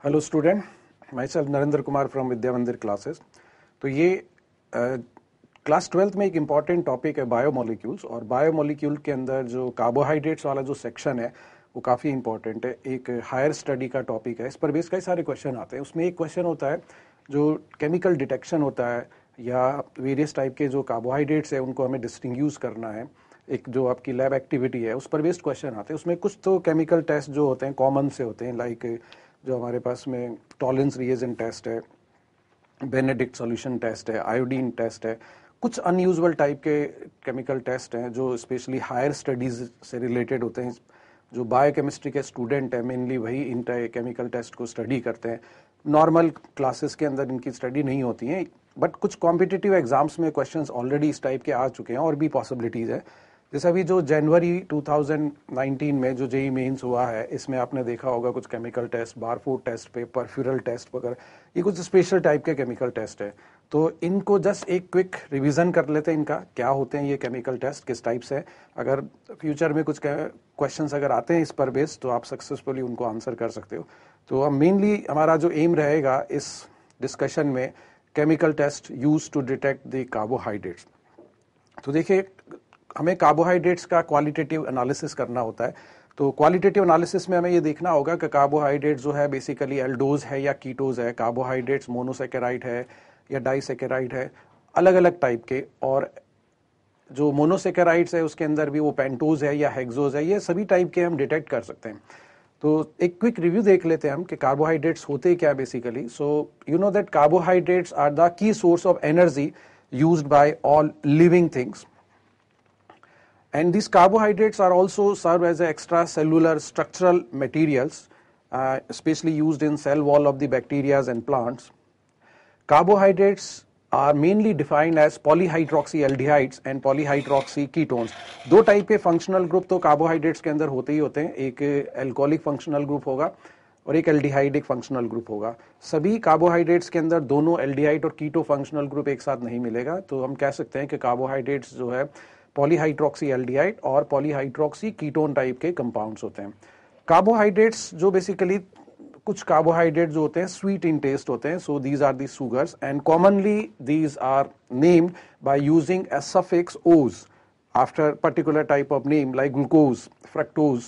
Hello student, myself Narendra Kumar from Vidya Mandir classes. तो ये class 12th में एक इम्पॉर्टेंट टॉपिक है बायोमोलिक्यूल्स, और बायोमोलिक्यूल के अंदर जो कार्बोहाइड्रेट्स वाला जो सेक्शन है वो काफ़ी इंपॉर्टेंट है। एक हायर स्टडी का टॉपिक है, इस पर बेस कई सारे क्वेश्चन आते हैं। उसमें एक क्वेश्चन होता है जो केमिकल डिटेक्शन होता है, या वेरियस टाइप के जो कार्बोहाइड्रेट्स है उनको हमें डिस्टिंग्विश करना है, एक जो आपकी लैब एक्टिविटी है उस पर बेस्ड क्वेश्चन आते हैं। उसमें कुछ तो केमिकल टेस्ट जो होते हैं कॉमन से होते हैं, लाइक जो हमारे पास में टॉलरेंस रिएजेंट टेस्ट है, बेनेडिक्ट सॉल्यूशन टेस्ट है, आयोडीन टेस्ट है। कुछ अनयूजुअल टाइप के केमिकल टेस्ट हैं जो स्पेशली हायर स्टडीज से रिलेटेड होते हैं। जो बायोकेमिस्ट्री के स्टूडेंट हैं मेनली वही इन केमिकल टेस्ट को स्टडी करते हैं। नॉर्मल क्लासेस के अंदर इनकी स्टडी नहीं होती है, बट कुछ कॉम्पिटिटिव एग्जाम्स में क्वेश्चंस ऑलरेडी इस टाइप के आ चुके हैं और भी पॉसिबिलिटीज है। जैसे अभी जो जनवरी 2019 में जो जेई मेंस हुआ है, इसमें आपने देखा होगा कुछ केमिकल टेस्ट, बारफूड टेस्ट पे, परफ्यूरल टेस्ट वगैरह, ये कुछ स्पेशल टाइप के केमिकल टेस्ट है। तो इनको जस्ट एक क्विक रिवीजन कर लेते हैं, इनका क्या होते हैं ये केमिकल टेस्ट, किस टाइप से। अगर फ्यूचर में कुछ क्वेश्चंस अगर आते हैं इस पर बेस्ड तो आप सक्सेसफुली उनको आंसर कर सकते हो। तो हम मेनली हमारा जो एम रहेगा इस डिस्कशन में, chemical test use to detect the carbohydrates. तो देखिए, हमें कार्बोहाइड्रेट्स का क्वालिटेटिव एनालिसिस करना होता है। तो क्वालिटेटिव एनालिसिस में हमें ये देखना होगा कि कार्बोहाइड्रेट जो है बेसिकली एल्डोज है या कीटोज है, कार्बोहाइड्रेट्स मोनोसेकेराइड है या डाइसेकेराइड है, अलग अलग टाइप के। और जो मोनोसेकेराइड्स है उसके अंदर भी वो पेंटोज है या हेक्सोज है, ये सभी टाइप के हम डिटेक्ट कर सकते हैं। तो एक क्विक रिव्यू देख लेते हैं हम कि कार्बोहाइड्रेट्स होते क्या basically. So you know that carbohydrates are the key source of energy used by all living things, and these carbohydrates are also serve as extracellular structural materials, especially used in cell wall of the bacteria and plants. Carbohydrates are mainly defined as polyhydroxyaldehydes and polyhydroxyketones. दो type के functional group तो carbohydrates के अंदर होते ही होते हैं, एक alcoholic functional group होगा और एक एल्डिहाइडिक फंक्शनल ग्रुप होगा। सभी कार्बोहाइड्रेट्स के अंदर दोनों एल्डिहाइड और कीटो फंक्शनल ग्रुप एक साथ नहीं मिलेगा। तो हम कह सकते हैं कि कार्बोहाइड्रेट्स जो है पॉलीहाइड्रोक्सी एल्डिहाइड और पॉलीहाइड्रोक्सी कीटोन टाइप के कंपाउंड्स होते हैं। कार्बोहाइड्रेट्स जो बेसिकली कुछ कार्बोहाइड्रेट जो होते हैं स्वीट इन टेस्ट होते हैं, so these are the sugars, and commonly these are named by using a suffix ose after particular type of name like glucose, fructose,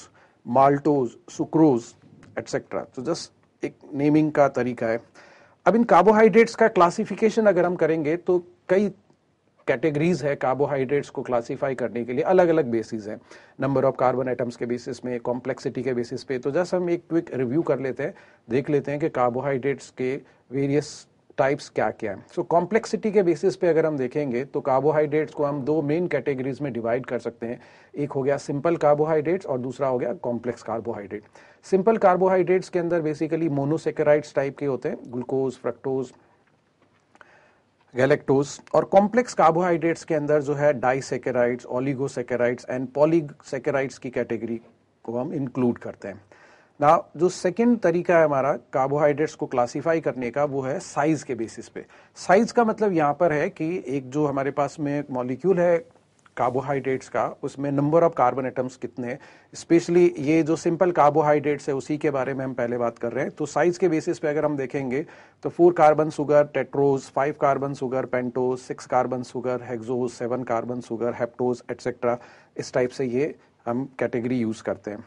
maltose, sucrose etcetera. तो just एक naming का तरीका है। अब in carbohydrates का classification अगर हम करेंगे तो कई कैटेगरीज है कार्बोहाइड्रेट्स को क्लासिफाई करने के लिए, अलग अलग बेसिस है, नंबर ऑफ कार्बन एटम्स के बेसिस में, कॉम्प्लेक्सिटी के बेसिस पे। तो जस्ट हम एक क्विक रिव्यू कर लेते हैं, देख लेते हैं कि कार्बोहाइड्रेट्स के वेरियस टाइप्स क्या क्या है। सो कॉम्प्लेक्सिटी के बेसिस पे अगर हम देखेंगे तो कार्बोहाइड्रेट्स को हम दो मेन कैटेगरीज में डिवाइड कर सकते हैं। एक हो गया सिंपल कार्बोहाइड्रेट्स और दूसरा हो गया कॉम्प्लेक्स कार्बोहाइड्रेट। सिंपल कार्बोहाइड्रेट्स के अंदर बेसिकली मोनोसेकेराइड्स टाइप के होते हैं, ग्लूकोज, फ्रक्टोज, गैलेक्टोज। और कॉम्प्लेक्स कार्बोहाइड्रेट्स के अंदर जो है डाइसेकेराइड्स, ओलिगोसेकेराइड्स एंड पॉलीसेकेराइड्स की कैटेगरी को हम इंक्लूड करते हैं। ना जो सेकंड तरीका है हमारा कार्बोहाइड्रेट्स को क्लासिफाई करने का, वो है साइज के बेसिस पे। साइज का मतलब यहाँ पर है कि एक जो हमारे पास में मॉलिक्यूल है कार्बोहाइड्रेट्स का, उसमें नंबर ऑफ कार्बन एटम्स कितने, स्पेशली ये जो सिंपल कार्बोहाइड्रेट्स है उसी के बारे में हम पहले बात कर रहे हैं। तो साइज के बेसिस पे अगर हम देखेंगे तो 4 carbon sugar tetrose, 5 carbon sugar pentose, 6 carbon sugar hexose, 7 carbon sugar heptose etcetera, इस टाइप से ये हम कैटेगरी यूज करते हैं।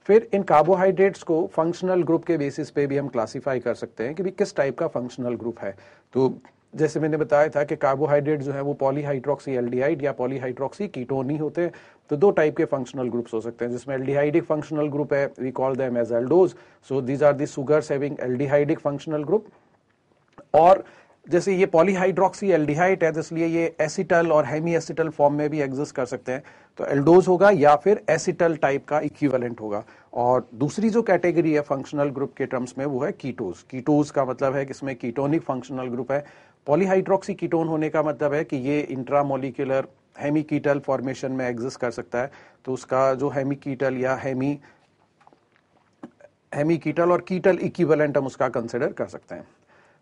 फिर इन कार्बोहाइड्रेट्स को फंक्शनल ग्रुप के बेसिस पे भी हम क्लासिफाई कर सकते हैं कि भी किस टाइप का फंक्शनल ग्रुप है। तो जैसे मैंने बताया था कि कार्बोहाइड्रेट जो है वो पॉलीहाइड्रोक्सी एल्डिहाइड या पॉलीहाइड्रोक्सी कीटोन ही होते हैं। तो दो टाइप के फंक्शनल ग्रुप्स हो सकते हैं, जिसमें एल्डिहाइडिक फंक्शनल ग्रुप है, we call them as aldose. So these are the sugars having aldehydic functional group. और जैसे ये पॉलीहाइड्रोक्सी एल्डिहाइड है, इसलिए ये एसिटल और हेमी एसिटल फॉर्म में भी एग्जिस्ट कर सकते हैं। तो एल्डोज होगा या फिर एसिटल टाइप का इक्विवेलेंट होगा। और दूसरी जो कैटेगरी है फंक्शनल ग्रुप के टर्म्स में वो है कीटोज। कीटोज का मतलब है कि इसमें कीटोनिक फंक्शनल ग्रुप है। पॉलीहाइड्रोक्सी कीटोन होने का मतलब है कि ये इंट्रामोलिकुलर हेमीकीटल फॉर्मेशन में एग्जिस्ट कर सकता है। तो उसका जो हेमीकीटल या हेमीकीटल और कीटल इक्विवेलेंट हम उसका कंसिडर कर सकते हैं।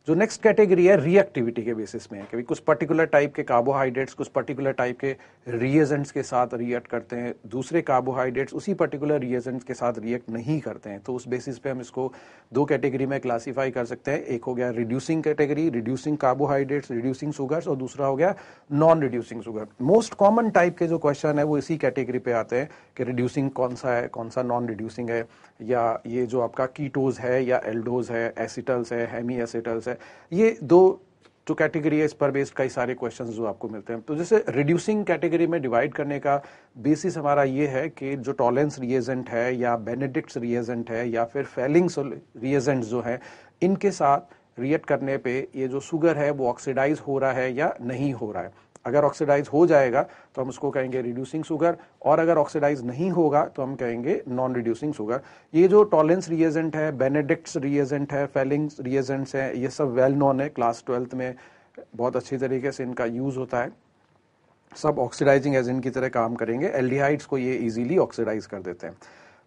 जो नेक्स्ट कैटेगरी है रिएक्टिविटी के बेसिस में है कि कुछ पर्टिकुलर टाइप के कार्बोहाइड्रेट्स कुछ पर्टिकुलर टाइप के रिएजेंट्स के साथ रिएक्ट करते हैं, दूसरे कार्बोहाइड्रेट्स उसी पर्टिकुलर रिएजेंट्स के साथ रिएक्ट नहीं करते हैं। तो उस बेसिस पे हम इसको दो कैटेगरी में क्लासीफाई कर सकते हैं। एक हो गया reducing category, reducing carbohydrates, reducing sugars, और दूसरा हो गया non reducing sugar. Most common type के जो क्वेश्चन है वो इसी कैटेगरी पे आते हैं कि रिड्यूसिंग कौन सा है, कौन सा नॉन रिड्यूसिंग है, या ये जो आपका कीटोज है या एल्डोज है, एसिटल्स है, हेमी एसिटल्स है। ये दो जो कैटेगरी है इस पर बेस्ड कई सारे क्वेश्चंस जो आपको मिलते हैं। तो जैसे रिड्यूसिंग कैटेगरी में डिवाइड करने का बेसिस हमारा ये है कि जो टॉलेंस रिएजेंट है या बेनेडिक्ट्स रिएजेंट है या फिर फेलिंग्स रिएजेंट जो है, इनके साथ रिएक्ट करने पे ये जो शुगर है वो ऑक्सीडाइज हो रहा है या नहीं हो रहा है। अगर ऑक्सीडाइज हो जाएगा तो हम उसको कहेंगे रिड्यूसिंग शुगर, और अगर ऑक्सीडाइज नहीं होगा तो हम कहेंगे नॉन रिड्यूसिंग शुगर। ये जो टॉलेंस रिएजेंट है, बेनेडिक्ट्स रिएजेंट है, फेलिंग्स रिएजेंट्स है, ये सब वेल नोन है, क्लास 12th में बहुत अच्छी तरीके से इनका यूज होता है। सब ऑक्सीडाइजिंग एजेंट की तरह काम करेंगे, एल्डिहाइड्स को ये इजीली ऑक्सीडाइज कर देते हैं।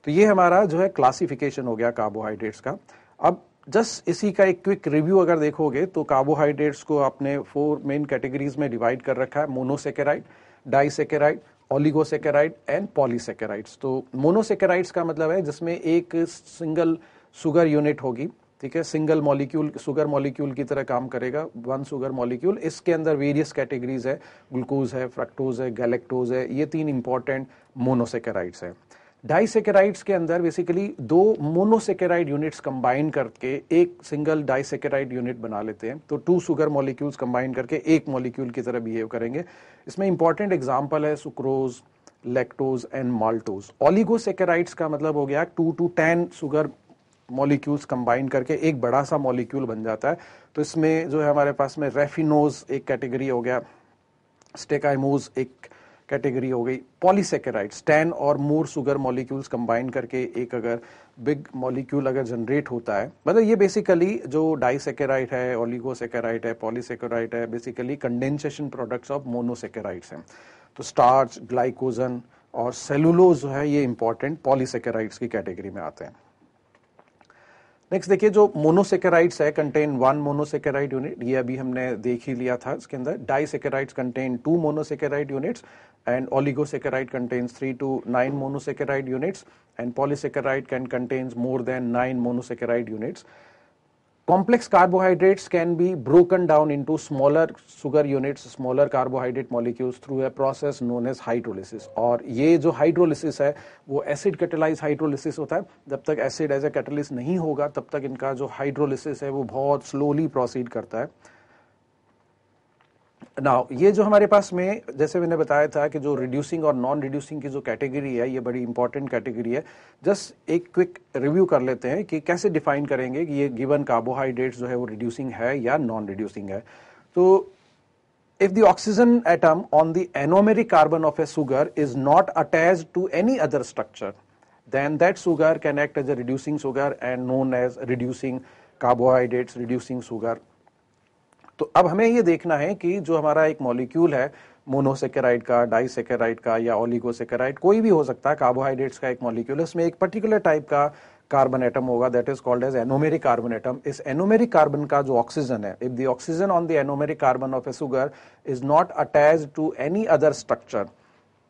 तो ये हमारा जो है क्लासिफिकेशन हो गया कार्बोहाइड्रेट्स का। अब जस्ट इसी का एक क्विक रिव्यू अगर देखोगे तो कार्बोहाइड्रेट्स को आपने 4 मेन कैटेगरीज में डिवाइड कर रखा है, monosaccharide, disaccharide, oligosaccharide and polysaccharides. तो मोनोसेकेराइड्स का मतलब है जिसमें एक सिंगल शुगर यूनिट होगी, ठीक है, सिंगल मॉलिक्यूल शुगर मॉलिक्यूल की तरह काम करेगा, वन शुगर मॉलिक्यूल। इसके अंदर वेरियस कैटेगरीज है, ग्लूकोज है, फ्रक्टोज है, गैलेक्टोज है, ये 3 इंपॉर्टेंट मोनोसेकेराइड्स है। डाइसेकेराइड्स के अंदर बेसिकली 2 मोनोसेकेराइड यूनिट्स कंबाइन करके एक सिंगल डाइसेकेराइड यूनिट बना लेते हैं। तो 2 शुगर मॉलिक्यूल्स कंबाइन करके एक मॉलिक्यूल की तरह बिहेव करेंगे। इसमें इंपॉर्टेंट एग्जांपल है sucrose, lactose and maltose. Oligosaccharides का मतलब हो गया 2 to 10 शुगर मॉलिक्यूल्स कंबाइन करके एक बड़ा सा मॉलिक्यूल बन जाता है। तो इसमें जो है हमारे पास में रेफिनोज एक कैटेगरी हो गया, स्टेकाइमोज एक कैटेगरी हो गई, पॉलीसेकेराइड्स 10 और मोर शुगर मॉलिक्यूल्स कंबाइन करके एक अगर बिग मॉलिक्यूल अगर जनरेट होता है, मतलब ये बेसिकली जो डाइसेकेराइड है, ओलिगोसेकेराइड है, पॉलीसेकेराइड है, basically condensation products of monosaccharides हैं। तो स्टार्च, ग्लाइकोजन और सेलुलोज जो है ये इंपॉर्टेंट पॉलीसेकेराइड्स की कैटेगरी में आते हैं। नेक्स्ट देखिए, जो मोनोसेकेराइड्स है कंटेन 1 मोनोसेकेराइड यूनिट, ये अभी हमने देख ही लिया था। इसके अंदर disaccharides contain 2 monosaccharide units and oligosaccharide contains 3 to 9 monosaccharide units and polysaccharide can contains more than 9 monosaccharide units. Complex carbohydrates can be broken down into smaller sugar units, smaller carbohydrate molecules through a process known as hydrolysis। और ये जो hydrolysis है वो acid catalyse hydrolysis होता है। जब तक acid as a catalyst नहीं होगा तब तक इनका जो हाइड्रोलिसिस है वो बहुत स्लोली प्रोसीड करता है। नाउ ये जो हमारे पास में, जैसे मैंने बताया था कि जो रिड्यूसिंग और नॉन रिड्यूसिंग की जो कैटेगरी है ये बड़ी इंपॉर्टेंट कैटेगरी है। जस्ट एक क्विक रिव्यू कर लेते हैं कि कैसे डिफाइन करेंगे कि ये गिवन कार्बोहाइड्रेट्स जो है वो रिड्यूसिंग है या नॉन रिड्यूसिंग है। तो if the oxygen atom on the anomeric carbon of a sugar is not attached to any other structure, then that sugar can act as a reducing sugar and known as reducing carbohydrates, reducing sugar। तो अब हमें ये देखना है कि जो हमारा एक मॉलिक्यूल है मोनोसेकेराइड का, डाइसेकेराइड का या ओलिगोसेकेराइड, कोई भी हो सकता है, कार्बोहाइड्रेट्स का एक मॉलिक्यूल है, उसमें एक पर्टिकुलर टाइप का कार्बन एटम होगा, that is called as anomeric carbon atom. इस एनोमेरिक कार्बन का जो ऑक्सीजन है, if the oxygen on the anomeric carbon of a sugar is not attached to any other structure,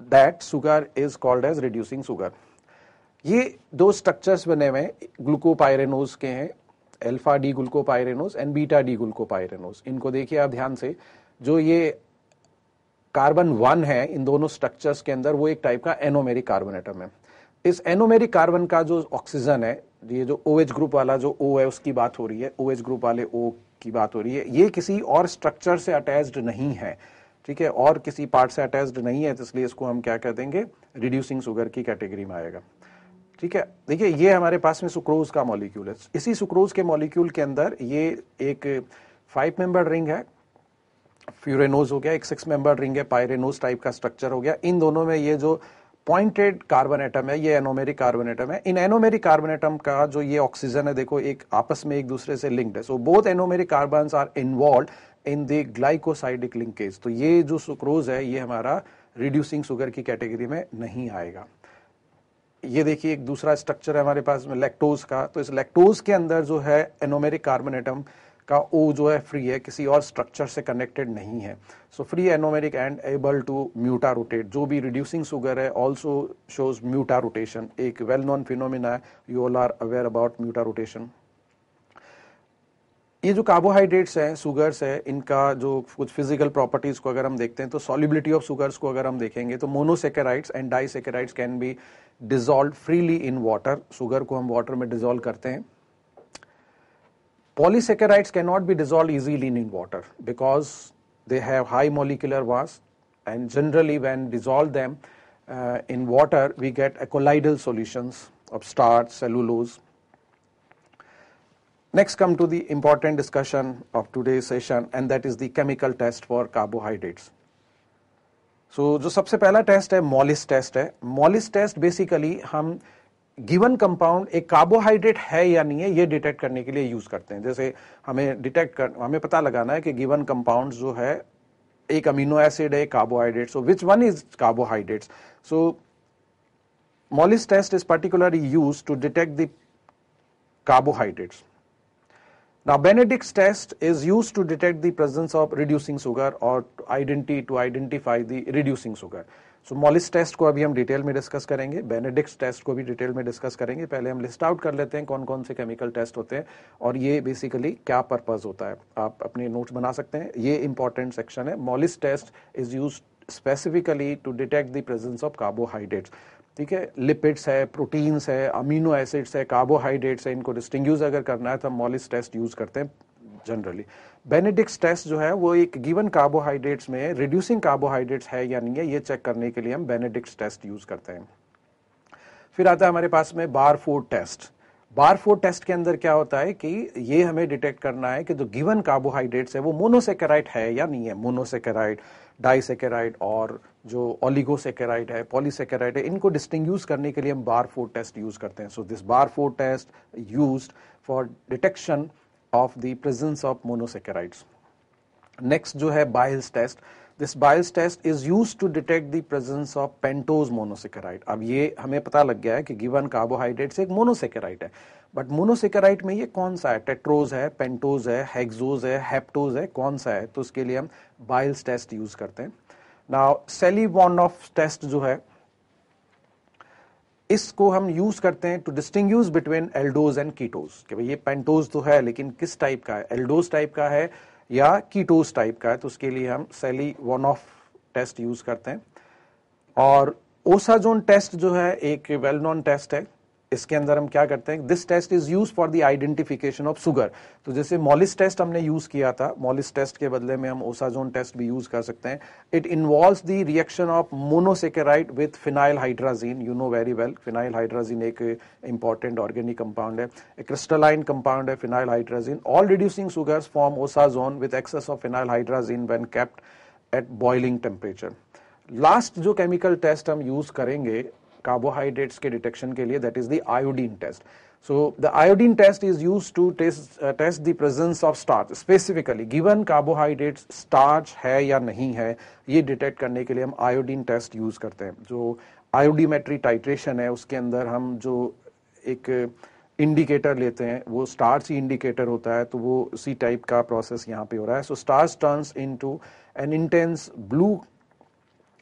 that sugar is called as reducing sugar. ये 2 structures बने हुए glucopyranose के हैं, alpha D glucopyranose and beta D glucopyranose. इनको देखिए आप ध्यान से, जो ये कार्बन 1 है इन दोनों स्ट्रक्चर्स के अंदर वो एक टाइप का एनोमेरिक कार्बन एटम है। इस एनोमेरिक कार्बन का जो ऑक्सीजन है, ये जो OH ग्रुप वाला जो O है उसकी बात हो रही है, OH ग्रुप वाले O की बात हो रही है, ये किसी और स्ट्रक्चर से अटैच्ड नहीं है, ठीक है, और किसी पार्ट से अटैच्ड नहीं है, तो इसलिए इसको हम क्या कह देंगे, रिड्यूसिंग शुगर की कैटेगरी में आएगा। ठीक है, देखिए ये हमारे पास में सुक्रोज का मॉलिक्यूल है। इसी सुक्रोज के मॉलिक्यूल के अंदर ये एक 5 मेंबर रिंग है, फ्यूरेनोज हो गया, एक 6 मेंबर रिंग है, पायरेनोज टाइप का स्ट्रक्चर हो गया। इन दोनों में ये जो पॉइंटेड कार्बन एटम है ये एनोमेरिक कार्बन एटम है। इन एनोमेरिक कार्बन एटम का जो ये ऑक्सीजन है, देखो एक आपस में एक दूसरे से लिंक्ड है। So both anomeric carbons are involved in the glycosidic linkage. तो ये जो सुक्रोज है ये हमारा रिड्यूसिंग शुगर की कैटेगरी में नहीं आएगा। ये देखिए एक दूसरा स्ट्रक्चर है हमारे पास में लैक्टोज का। तो इस लैक्टोज के अंदर जो है एनोमेरिक कार्बन एटम का O जो है फ्री है, किसी और स्ट्रक्चर से कनेक्टेड नहीं है. So free anomeric and able to mutarotate. जो भी रिड्यूसिंग शुगर है ऑल्सो शोज म्यूटा रोटेशन. एक वेल नोन फिनोमिना है, you all are aware about mutarotation. ये जो कार्बोहाइड्रेट्स हैं, शुगर्स है, इनका जो कुछ फिजिकल प्रॉपर्टीज को अगर हम देखते हैं तो सॉल्युबिलिटी ऑफ शुगर्स को अगर हम देखेंगे तो monosaccharides and disaccharides can be dissolve freely in water. Sugar को हम वाटर में डिसॉल्व करते हैं. Polysaccharides cannot be dissolved easily in water because they have high molecular mass, and generally when dissolve them in water we get colloidal solutions of starch, cellulose. Next come to the important discussion of today's session, and that is the chemical test for carbohydrates. So जो सबसे पहला test है Molisch test है. Molisch test basically हम given compound एक carbohydrate है या नहीं है ये डिटेक्ट करने के लिए यूज करते हैं. जैसे हमें पता लगाना है कि गिवन कंपाउंड जो है एक अमीनो एसिड है, carbohydrate, so which one is carbohydrates. So Molisch test is particularly used to detect the carbohydrates. Now Benedict's test is used to detect the presence of reducing sugar or to identify the reducing sugar. So Molisch test को अभी हम detail में discuss करेंगे, बेनेडिक्ट्स test को भी detail में discuss करेंगे. पहले हम लिस्ट आउट कर लेते हैं कौन कौन से केमिकल टेस्ट होते हैं और ये बेसिकली क्या पर्पस होता है. आप अपने नोट्स बना सकते हैं, ये इंपॉर्टेंट सेक्शन है. Molisch test is used specifically to detect the presence of carbohydrates. ठीक है, लिपिड्स है, प्रोटीन्स है, अमीनो एसिड्स है, कार्बोहाइड्रेट्स है, इनको डिस्टिंग्विश अगर करना है तो हम मॉलिस टेस्ट यूज करते हैं जनरली. बेनेडिक्ट्स टेस्ट जो है वो एक गिवन कार्बोहाइड्रेट्स में रिड्यूसिंग कार्बोहाइड्रेट्स है या नहीं है ये चेक करने के लिए हम बेनेडिक्ट्स टेस्ट यूज करते हैं. फिर आता है हमारे पास में बारफोर्ड टेस्ट. बारफोर्ड टेस्ट के अंदर क्या होता है कि ये हमें डिटेक्ट करना है कि जो गिवन कार्बोहाइड्रेट्स है वो मोनोसेकेराइड है या नहीं है. मोनोसेकेराइड, डाइसेकेराइड और जो ओलिगोसेकेराइड है, पॉलीसेकेराइड है, इनको डिस्टिंग्विश करने के लिए हम बारफोर्ड टेस्ट यूज करते हैं. So this Barfoed test used for detection of the presence of monosaccharides. Next जो है Bayes test. This Bayes test is used to detect the presence of pentose monosaccharide. अब ये हमें पता लग गया है कि given carbohydrates एक monosaccharide है, बट monosaccharide में ये कौन सा है? टेट्रोज है, पेंटोज है, हेक्सोज है, हेप्टोज है, कौन सा है? तो उसके लिए हम Bayes test यूज करते हैं. Now Selivanov test जो है इसको हम यूज करते हैं to distinguish between aldose and ketose. कि भाई ये पेंटोज तो है लेकिन किस टाइप का है, एल्डोज टाइप का है या कीटोज टाइप का है. तो उसके लिए हम सेलिवानोफ टेस्ट यूज करते हैं. और ओसाजोन टेस्ट जो है एक वेल नोन टेस्ट है. इसके अंदर हम क्या करते हैं, this test is use for the identification of sugar. तो जैसे मॉलिस टेस्ट हमने यूज किया था, मॉलिस टेस्ट के बदले में हम ओसाजोन टेस्ट भी यूज कर सकते हैं. It involves the reaction of monosaccharide with phenylhydrazine. You know very well, phenylhydrazine एक इंपॉर्टेंट ऑर्गेनिक कंपाउंड है, एक क्रिस्टलाइन कंपाउंड है phenylhydrazine. All reducing sugars form osazone with excess of phenylhydrazine when kept at boiling temperature. Last जो chemical test हम use करेंगे carbohydrates के detection के लिए, that is the iodine test. So the iodine test is used to test the presence of starch. Specifically given carbohydrates starch है या नहीं है ये डिटेक्ट करने के लिए हम आयोडीन टेस्ट यूज करते हैं. जो आयोडीमेट्री टाइट्रेशन है उसके अंदर हम जो एक इंडिकेटर लेते हैं वो स्टार्च ही इंडिकेटर होता है, तो वो उसी टाइप का प्रोसेस यहाँ पे हो रहा है. So starch turns into an intense blue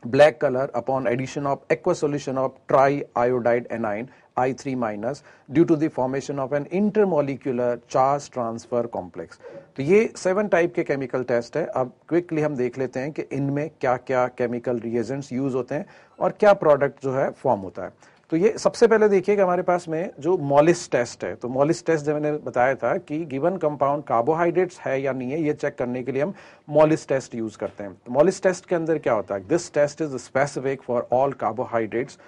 black color upon addition of aqueous solution of triiodide anion I3- due to the formation of an intermolecular charge transfer complex. तो ये 7 टाइप के chemical test है. अब quickly हम देख लेते हैं कि इनमें क्या क्या केमिकल रिएजेंट्स यूज होते हैं और क्या प्रोडक्ट जो है फॉर्म होता है. तो ये सबसे पहले देखिए कि हमारे पास में जो मॉलिस टेस्ट है, तो मॉलिस टेस्ट जब मैंने बताया था कि गिवन कंपाउंड कार्बोहाइड्रेट्स है या नहीं है ये चेक करने के लिए हम मॉलिस टेस्ट यूज करते हैं. तो मॉलिस टेस्ट के अंदर क्या होता है, this test is specific for all carbohydrates.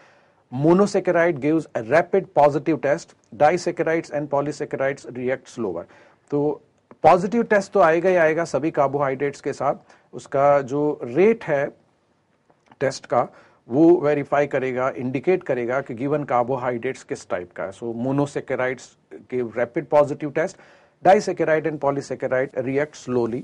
Monosaccharide gives a rapid positive test, disaccharides and polysaccharides react slower. तो पॉजिटिव टेस्ट तो आएगा ही आएगा सभी कार्बोहाइड्रेट्स के साथ. उसका जो रेट है टेस्ट का वो वेरीफाई करेगा, इंडिकेट करेगा कि गिवन कार्बोहाइड्रेट्स किस टाइप का है. So monosaccharides give rapid positive test, disaccharide and polysaccharide react slowly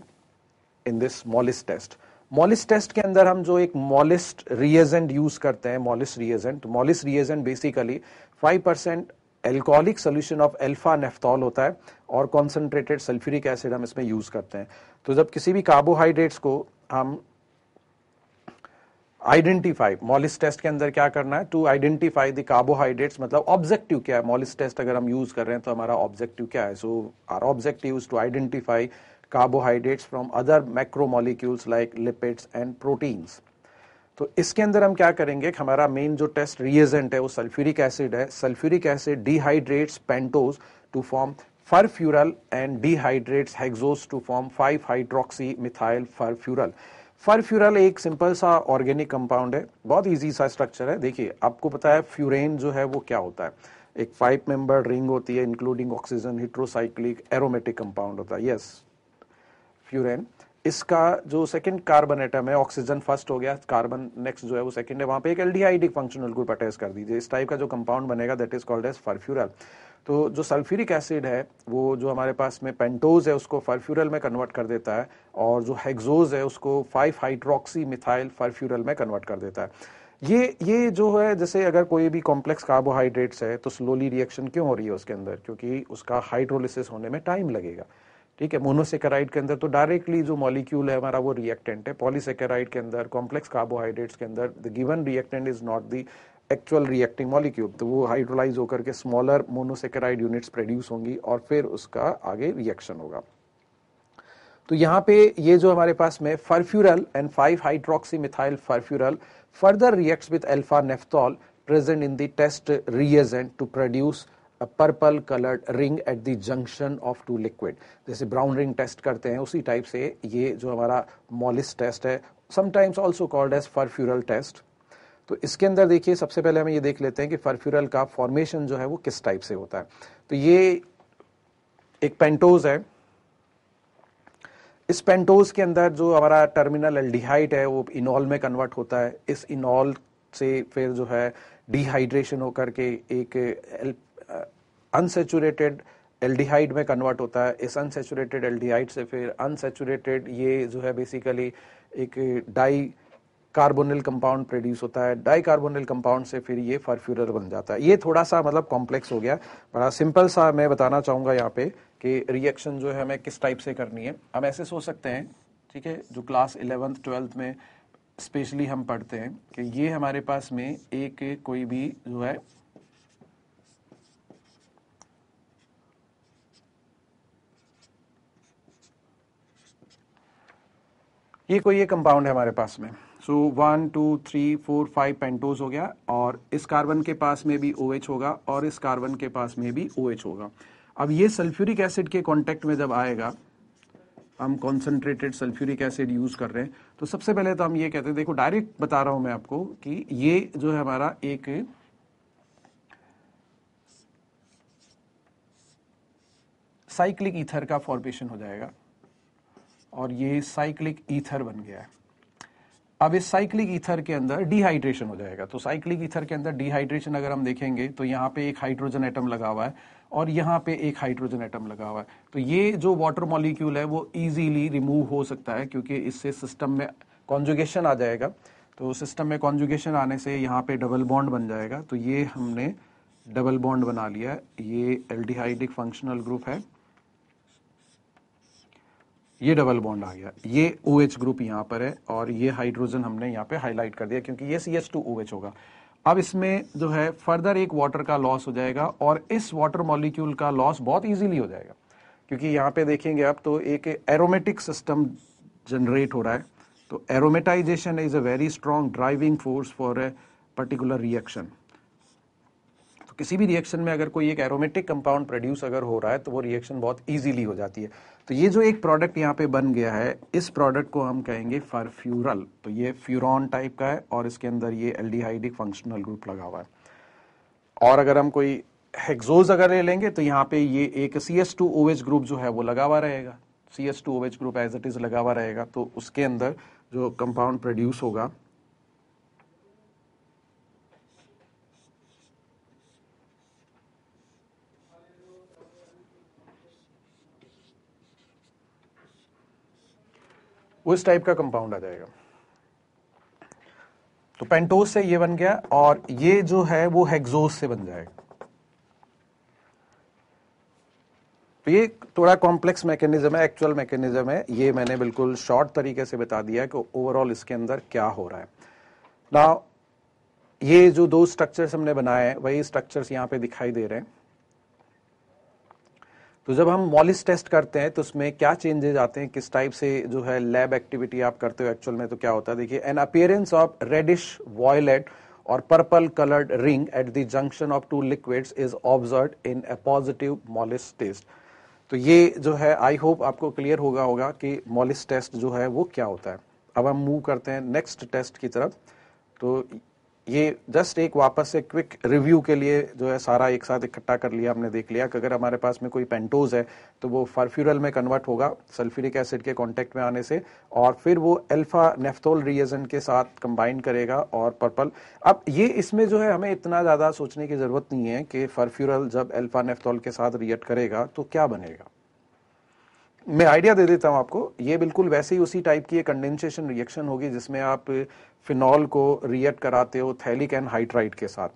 in this Molisch test. Molisch test के अंदर हम जो एक मॉलिस्ट रिएजेंट यूज करते हैं, Molisch reagent basically 5% alcoholic solution of alpha naphthol होता है और कॉन्सेंट्रेटेड सल्फ्यूरिक एसिड हम इसमें यूज करते हैं। तो जब किसी भी कार्बोहाइड्रेट्स को हम आइडेंटिफाई, मॉलिस टेस्ट के अंदर क्या करना है, टू आइडेंटिफाई द कार्बोहाइड्रेट्स, मतलब ऑब्जेक्टिव क्या है, मॉलिस टेस्ट अगर हम यूज कर रहे हैं तो हमारा ऑब्जेक्टिव क्या है, so our objective is to identify carbohydrates from other macromolecules like lipids and proteins. तो इसके अंदर हम क्या करेंगे, हमारा मेन जो टेस्ट रिएजेंट है वो सल्फ्यूरिक एसिड है। Sulphuric acid dehydrates pentose to form furfural and dehydrates hexose to form 5 hydroxy methyl furfural. Furfural एक सिंपल सा ऑर्गेनिक कंपाउंड है, बहुत इजी सा स्ट्रक्चर है। देखिए आपको पता है फ्यूरेन जो है वो क्या होता है, एक 5 मेंबर्ड रिंग होती है including oxygen, heterocyclic aromatic compound होता है। यस, फ्यूरेन, इसका जो सेकंड कार्बन एटम है, ऑक्सीजन फर्स्ट हो गया, कार्बन नेक्स्ट जो है वो सेकंड है, वहां पे एक एल्डिहाइडिक फंक्शनल ग्रुप अटैच कर दीजिए, इस टाइप का जो कंपाउंड बनेगा that is called as furfural. तो जो सल्फ्यूरिक एसिड है वो जो हमारे पास में पेंटोज है उसको फरफ्यूरल में कन्वर्ट कर देता है, और जो हेक्सोज है उसको 5 हाइड्रोक्सी मिथाइल फरफ्यूरल में कन्वर्ट कर देता है। ये जो है, जैसे अगर कोई भी कॉम्प्लेक्स कार्बोहाइड्रेट्स है तो स्लोली रिएक्शन क्यों हो रही है उसके अंदर, क्योंकि उसका हाइड्रोलिसिस होने में टाइम लगेगा। ठीक है, मोनोसेकेराइड के अंदर तो डायरेक्टली जो मॉलिक्यूल है हमारा वो रिएक्टेंट है, पॉलीसेकेराइड के अंदर, कॉम्प्लेक्स कार्बोहाइड्रेट्स के अंदर the given reactant is not the actual reacting molecule, तो वो हाइड्रोलाइज होकर के स्मॉलर मोनोसेकेराइड यूनिट्स प्रोड्यूस होंगी और फिर उसका आगे रिएक्शन होगा। तो यहाँ पे ये जो हमारे पास में furfural and 5 hydroxy methyl furfural further reacts with alpha naphthol present in the test reagent to produce a purple colored ring at the junction of two liquid। जैसे ब्राउन रिंग टेस्ट करते हैं उसी टाइप से ये जो हमारा Molisch test है, sometimes also called as furfural test. तो इसके अंदर देखिए सबसे पहले हमें ये देख लेते हैं कि फरफ्यूरल का फॉर्मेशन जो है वो किस टाइप से होता है। तो ये एक पेंटोज है, इस पेंटोज के अंदर जो हमारा टर्मिनल एल्डिहाइड है वो इनॉल में कन्वर्ट होता है, इस इनॉल से फिर जो है डिहाइड्रेशन होकर के एक अनसेचुरेटेड एल्डिहाइड में कन्वर्ट होता है, इस अनसेचुरेटेड एल्डिहाइड से फिर अनसेचुरेटेड ये जो है बेसिकली एक डाई कार्बोनिल कंपाउंड प्रोड्यूस होता है, डाई कार्बोनिल कंपाउंड से फिर ये फरफ्यूरल बन जाता है। ये थोड़ा सा मतलब कॉम्प्लेक्स हो गया, बड़ा सिंपल सा मैं बताना चाहूंगा यहाँ पे कि रिएक्शन जो है हमें किस टाइप से करनी है। हम ऐसे सोच सकते हैं, ठीक है, जो क्लास 11th 12th में स्पेशली हम पढ़ते हैं कि ये हमारे पास में एक कोई भी जो है ये कोई एक कंपाउंड है हमारे पास में। सो 1 2 3 4 5 पेंटोज हो गया, और इस कार्बन के पास में भी OH होगा और इस कार्बन के पास में भी OH होगा। अब ये सल्फ्यूरिक एसिड के कांटेक्ट में जब आएगा, हम कॉन्सेंट्रेटेड सल्फ्यूरिक एसिड यूज कर रहे हैं, तो सबसे पहले तो हम ये कहते हैं, देखो डायरेक्ट बता रहा हूं मैं आपको कि ये जो है हमारा एक साइक्लिक ईथर का फॉर्मेशन हो जाएगा और ये साइक्लिक ईथर बन गया है। अब इस साइक्लिक ईथर के अंदर डिहाइड्रेशन हो जाएगा। तो साइक्लिक ईथर के अंदर डिहाइड्रेशन अगर हम देखेंगे तो यहाँ पे एक हाइड्रोजन एटम लगा हुआ है और यहाँ पे एक हाइड्रोजन एटम लगा हुआ है। तो ये जो वाटर मॉलिक्यूल है वो इजीली रिमूव हो सकता है क्योंकि इससे सिस्टम में कॉन्जुगेशन आ जाएगा। तो सिस्टम में कॉन्जुगेशन आने से यहाँ पे डबल बॉन्ड बन जाएगा। तो ये हमने डबल बॉन्ड बना लिया है, ये एल्डिहाइडिक फंक्शनल ग्रुप है, ये डबल बॉन्ड आ गया, ये OH ग्रुप यहाँ पर है और ये हाइड्रोजन हमने यहाँ पे हाईलाइट कर दिया क्योंकि ये CH2OH होगा। अब इसमें जो है फर्दर एक वाटर का लॉस हो जाएगा और इस वाटर मॉलिक्यूल का लॉस बहुत इजीली हो जाएगा क्योंकि यहाँ पे देखेंगे आप तो एक एरोमेटिक सिस्टम जनरेट हो रहा है। तो aromatisation is a very strong driving force for a particular reaction. तो किसी भी रिएक्शन में अगर कोई एक एरोमेटिक कंपाउंड प्रोड्यूस अगर हो रहा है तो वो रिएक्शन बहुत इजीली हो जाती है। तो ये जो एक प्रोडक्ट यहाँ पे बन गया है, इस प्रोडक्ट को हम कहेंगे फरफ्यूरल। तो ये फ्यूरॉन टाइप का है और इसके अंदर ये एल्डिहाइडिक फंक्शनल ग्रुप लगा हुआ है। और अगर हम कोई हेक्सोज अगर ले लेंगे तो यहाँ पे ये एक CH2OH ग्रुप जो है वो लगा हुआ रहेगा, CH2OH group as it is लगा हुआ रहेगा। तो उसके अंदर जो कंपाउंड प्रोड्यूस होगा उस टाइप का कंपाउंड आ जाएगा। तो पेंटोज से ये बन गया और ये जो है वो हेक्सोज से बन जाएगा। तो ये थोड़ा कॉम्प्लेक्स मैकेनिज्म है, एक्चुअल मैकेनिज्म है, ये मैंने बिल्कुल शॉर्ट तरीके से बता दिया कि ओवरऑल इसके अंदर क्या हो रहा है। नाउ ये जो दो स्ट्रक्चर्स हमने बनाए हैं वही स्ट्रक्चर्स यहाँ पे दिखाई दे रहे हैं। तो जब हम मॉलिस टेस्ट करते हैं तो उसमें क्या चेंजेस आते हैं, किस टाइप से जो है लैब एक्टिविटी आप करते हो एक्चुअल में, तो क्या होता है देखिए, an appearance of reddish violet और purple coloured ring at the junction of two liquids is observed in a positive Molisch test. तो ये जो है आई होप आपको क्लियर होगा कि मॉलिस टेस्ट जो है वो क्या होता है। अब हम मूव करते हैं नेक्स्ट टेस्ट की तरफ। तो ये जस्ट एक वापस से क्विक रिव्यू के लिए जो है सारा एक साथ इकट्ठा कर लिया, हमने देख लिया कि अगर हमारे पास में कोई पेंटोज है तो वो फर्फ्यूरल में कन्वर्ट होगा सल्फ्यूरिक एसिड के कांटेक्ट में आने से, और फिर वो अल्फा नेफ्थोल रिएजेंट के साथ कंबाइन करेगा और पर्पल। अब ये इसमें जो है हमें इतना ज्यादा सोचने की जरूरत नहीं है कि फर्फ्यूरल जब अल्फा नेफ्थोल के साथ रिएक्ट करेगा तो क्या बनेगा। मैं आइडिया दे देता हूं आपको, ये बिल्कुल वैसे ही उसी टाइप की कंडेंसेशन रिएक्शन होगी जिसमें आप फिनॉल को रिएक्ट कराते हो थैलिक एनहाइड्राइड के साथ,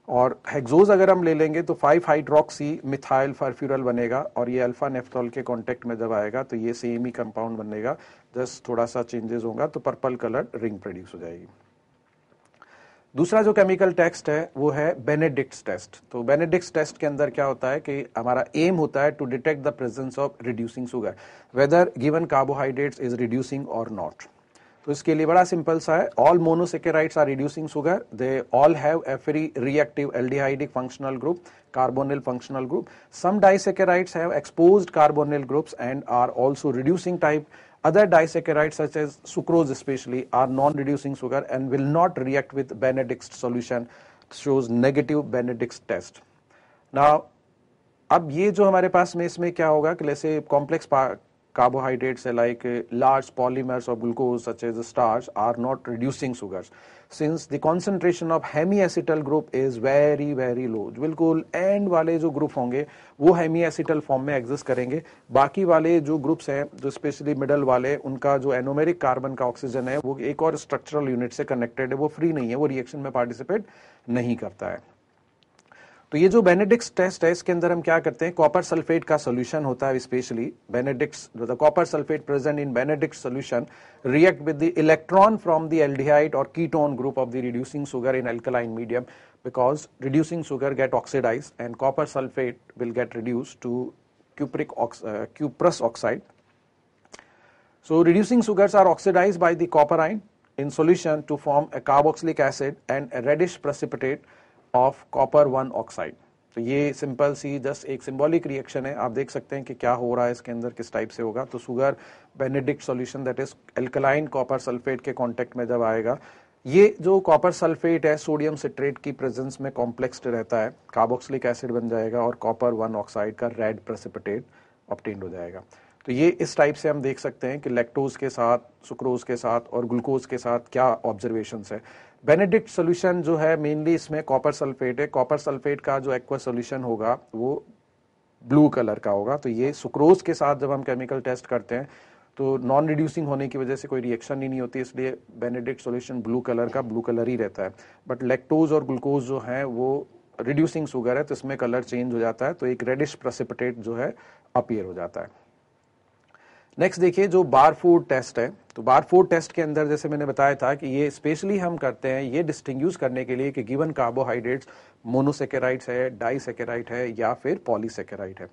और हेक्सोज अगर हम ले लेंगे तो 5 हाइड्रोक्सी मिथाइल फर्फ्यूरल बनेगा, और ये अल्फा नेफ्थोल के कांटेक्ट में जब आएगा तो ये सेम ही कंपाउंड बनेगा, जस्ट थोड़ा सा चेंजेस होगा तो पर्पल कलर रिंग प्रोड्यूस हो जाएगी। दूसरा जो केमिकल टेस्ट है वो है बेनेडिक्ट्स टेस्ट। तो बेनेडिक्ट्स टेस्ट के अंदर क्या होता है कि हमारा एम होता है to detect the presence of reducing sugar, whether given carbohydrates is reducing और नॉट। तो इसके लिए बड़ा सिंपल सा है, all monosaccharides are reducing sugar, they all have a free reactive aldehydic functional group, carbonyl functional group, some disaccharides have exposed carbonyl groups and are also reducing type. Other disaccharides such as sucrose especially are non-reducing sugar and will not react with Benedict's solution, shows negative Benedict's test. Now, अब ये जो हमारे पास में इसमें क्या होगा कि जैसे complex carbohydrates like large polymers of glucose such as starch are not reducing sugars since the concentration of hemiacetal group is very very low. बिल्कुल एंड वाले जो ग्रुप होंगे वो हेमीएसिटल फॉर्म में एग्जिस्ट करेंगे, बाकी वाले जो ग्रुप्स हैं जो स्पेशली मिडल वाले उनका जो एनोमेरिक कार्बन का ऑक्सीजन है वो एक और स्ट्रक्चरल यूनिट से कनेक्टेड है, वो फ्री नहीं है, वो रिएक्शन में पार्टिसिपेट नहीं करता है। तो ये जो बेनेडिक्ट्स टेस्ट है इसके अंदर हम क्या करते हैं, कॉपर सल्फेट का सॉल्यूशन होता है, specially Benedict's the copper sulphate present in Benedict's solution react with the electron from the aldehyde और ketone group of the reducing sugar in alkaline medium, because reducing sugar get oxidized and copper sulfate will get reduced to cuprous oxide. So reducing sugars are oxidized by the copper ion in solution to form a carboxylic acid and a reddish precipitate of copper 1 oxide. तो ये simple सी just एक symbolic reaction है, आप देख सकते हैं कि क्या हो रहा है इसके अंदर, किस टाइप से होगा। तो sugar Benedict solution that is alkaline copper sulphate के कांटेक्ट में जब आएगा, ये जो कॉपर सल्फेट है सोडियम सिट्रेट की प्रेजेंस में कॉम्प्लेक्स्ड रहता है, कार्बोक्सिलिक एसिड बन जाएगा और कॉपर 1 ऑक्साइड का रेड प्रेसिपिटेट ऑब्टेन्ड हो जाएगा। तो ये इस टाइप से हम देख सकते हैं कि लैक्टोज के साथ, सुक्रोज के साथ और ग्लूकोज के साथ क्या ऑब्जर्वेशंस है। बेनेडिक्ट सॉल्यूशन जो है मेनली इसमें कॉपर सल्फेट है, कॉपर सल्फेट का जो एक्वा सॉल्यूशन होगा वो ब्लू कलर का होगा। तो ये सुक्रोज के साथ जब हम केमिकल टेस्ट करते हैं तो नॉन रिड्यूसिंग होने की वजह से कोई रिएक्शन ही नहीं होती, इसलिए बेनेडिक्ट सॉल्यूशन ब्लू कलर ही रहता है। बट लैक्टोज और ग्लूकोज जो है वो रिड्यूसिंग शुगर है तो इसमें कलर चेंज हो जाता है, तो एक रेडिश प्रेसिपिटेट जो है अपीयर हो जाता है। नेक्स्ट देखिए जो बारफोर्ड टेस्ट है, तो बारफोर्ड टेस्ट के अंदर जैसे मैंने बताया था कि ये स्पेशली हम करते हैं ये डिस्टिंग्विश करने के लिए कि गिवन कार्बोहाइड्रेट्स मोनोसेकेराइड्स है, डाइसेकेराइड है या फिर पॉलीसेकेराइड है।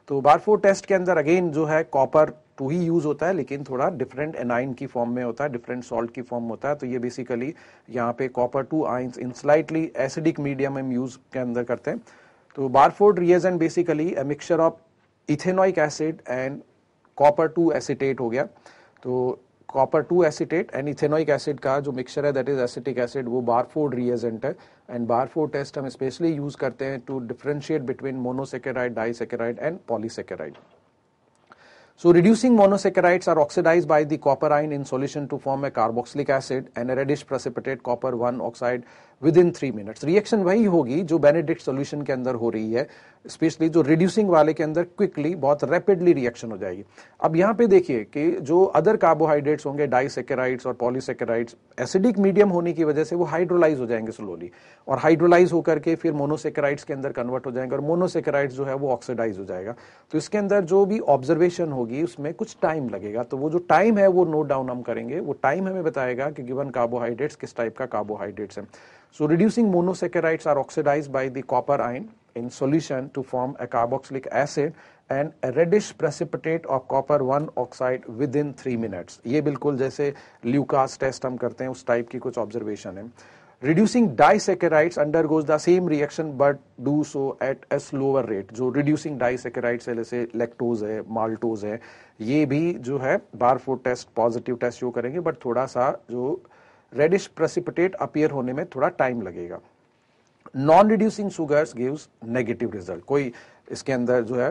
तो बारफोर्ड टेस्ट के अंदर अगेन जो है कॉपर 2 ही यूज होता है, लेकिन थोड़ा डिफरेंट एनाइन की फॉर्म में होता है, डिफरेंट सॉल्ट की फॉर्म होता है। तो ये बेसिकली यहाँ पे copper 2 ions in slightly acidic medium हम यूज के अंदर करते हैं। तो Barfoed reagent basically a mixture of ethanoic acid and copper 2 acetate हो गया। तो copper 2 acetate and ethanoic acid का जो मिक्सचर है दैट इज एसिटिक एसिड, वो बारफोर्ड रिएजेंट है। एंड बारफोर्ड टेस्ट हम स्पेशली यूज करते हैं to differentiate between monosaccharide, disaccharide and polysaccharide. So reducing monosaccharides are oxidized by the copper ion in solution to form a carboxylic acid and a reddish precipitate copper 1 oxide with in 3 minutes. Reaction वही होगी जो Benedict solution के अंदर हो रही है, specially जो reducing वाले के अंदर क्विकली बहुत रैपिडली रिएक्शन हो जाएगी। अब यहाँ पे देखिए कि जो अदर कार्बोहाइड्रेट्स होंगे, डाइसेकेराइड्स और पॉलीसेकेराइड्स, एसिडिक मीडियम होने की वजह से वो हाइड्रोलाइज हो जाएंगे स्लोली, और हाइड्रोलाइज होकर के फिर मोनोसेकेराइड्स के अंदर कन्वर्ट हो जाएंगे, और मोनोसेकेराइड्स जो है वो ऑक्सीडाइज हो जाएगा। तो इसके अंदर जो भी ऑब्जर्वेशन होगी उसमें कुछ टाइम लगेगा, तो वो जो टाइम है वो नोट डाउन हम करेंगे। वो टाइम हमें बताएगा कि गिवन कार्बोहाइड्रेट्स किस टाइप का कार्बोहाइड्रेट्स है। So reducing monosaccharides are oxidized by the copper ion in solution to form a carboxylic acid and a reddish precipitate of copper 1 oxide within 3 minutes. ये बिल्कुल जैसे ल्यूकास टेस्ट हम करते हैं उस टाइप की कुछ ऑब्जर्वेशन है। Reducing disaccharides undergoes the same reaction but do so at a slower rate. जो reducing disaccharides है जैसे lactose है, maltose है, ये भी जो है Barfoed test positive test show करेंगे, बट थोड़ा सा जो रेडिश प्रेसिपिटेट अपीयर होने में थोड़ा टाइम लगेगा। Non reducing sugars gives negative result, कोई इसके अंदर जो है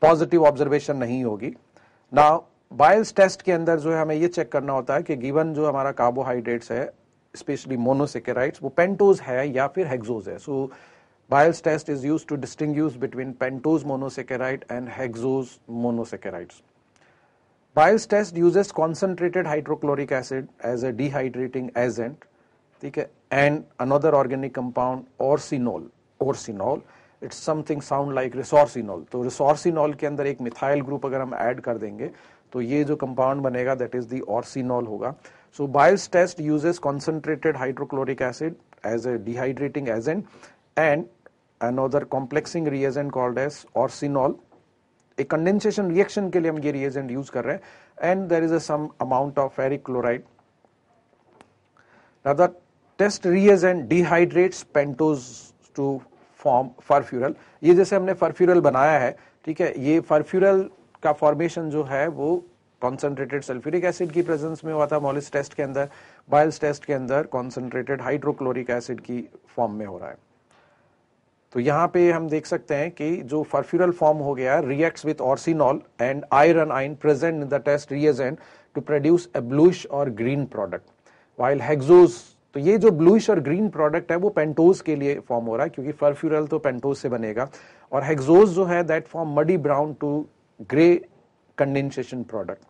पॉजिटिव ऑब्जर्वेशन नहीं होगी। नाउ बायल्स टेस्ट के अंदर जो है हमें ये चेक करना होता है कि गिवन जो हमारा कार्बोहाइड्रेट्स है, स्पेशली मोनोसेकेराइड्स, वो पेंटोज है या फिर हेक्सोज है। So Bial's test is used to distinguish between pentose monosaccharide and hexose monosaccharides. Bayes test uses concentrated hydrochloric acid as a dehydrating agent, ठीक है, and another organic compound orsinol. Orsinol, it's something sound like resorcinol. तो resorcinol के अंदर एक methyl group अगर हम add कर देंगे तो ये जो कंपाउंड बनेगा that is the orsinol होगा। So Bayes test uses concentrated hydrochloric acid as a dehydrating agent and another complexing reagent called as orsinol। एक कंडेंसेशन रिएक्शन के लिए हम ये रिएजेंट यूज कर रहे हैं, and there is a some amount of ferric chloride. Now the test reagent dehydrates pentose to form furfural. ये जैसे हमने फरफ्यूरल बनाया है, ठीक है, ये फरफ्यूरल का फॉर्मेशन जो है वो कॉन्सेंट्रेटेड सल्फ्यूरिक एसिड की प्रेजेंस में हुआ था मॉलिस टेस्ट के अंदर, बायल्स टेस्ट के अंदर कॉन्सेंट्रेटेड हाइड्रोक्लोरिक एसिड की फॉर्म में हो रहा है। तो यहाँ पे हम देख सकते हैं कि जो फरफ्यूरल फॉर्म हो गया reacts with orcinol and iron ion present in the test reagent to produce a bluish और ग्रीन प्रोडक्ट, व्हाइल हेक्सोज, तो ये जो ब्लूइश और ग्रीन प्रोडक्ट है वो पेंटोज के लिए फॉर्म हो रहा है क्योंकि फरफ्यूरल तो पेंटोज से बनेगा, और हेक्सोज जो है that form muddy brown to grey condensation product.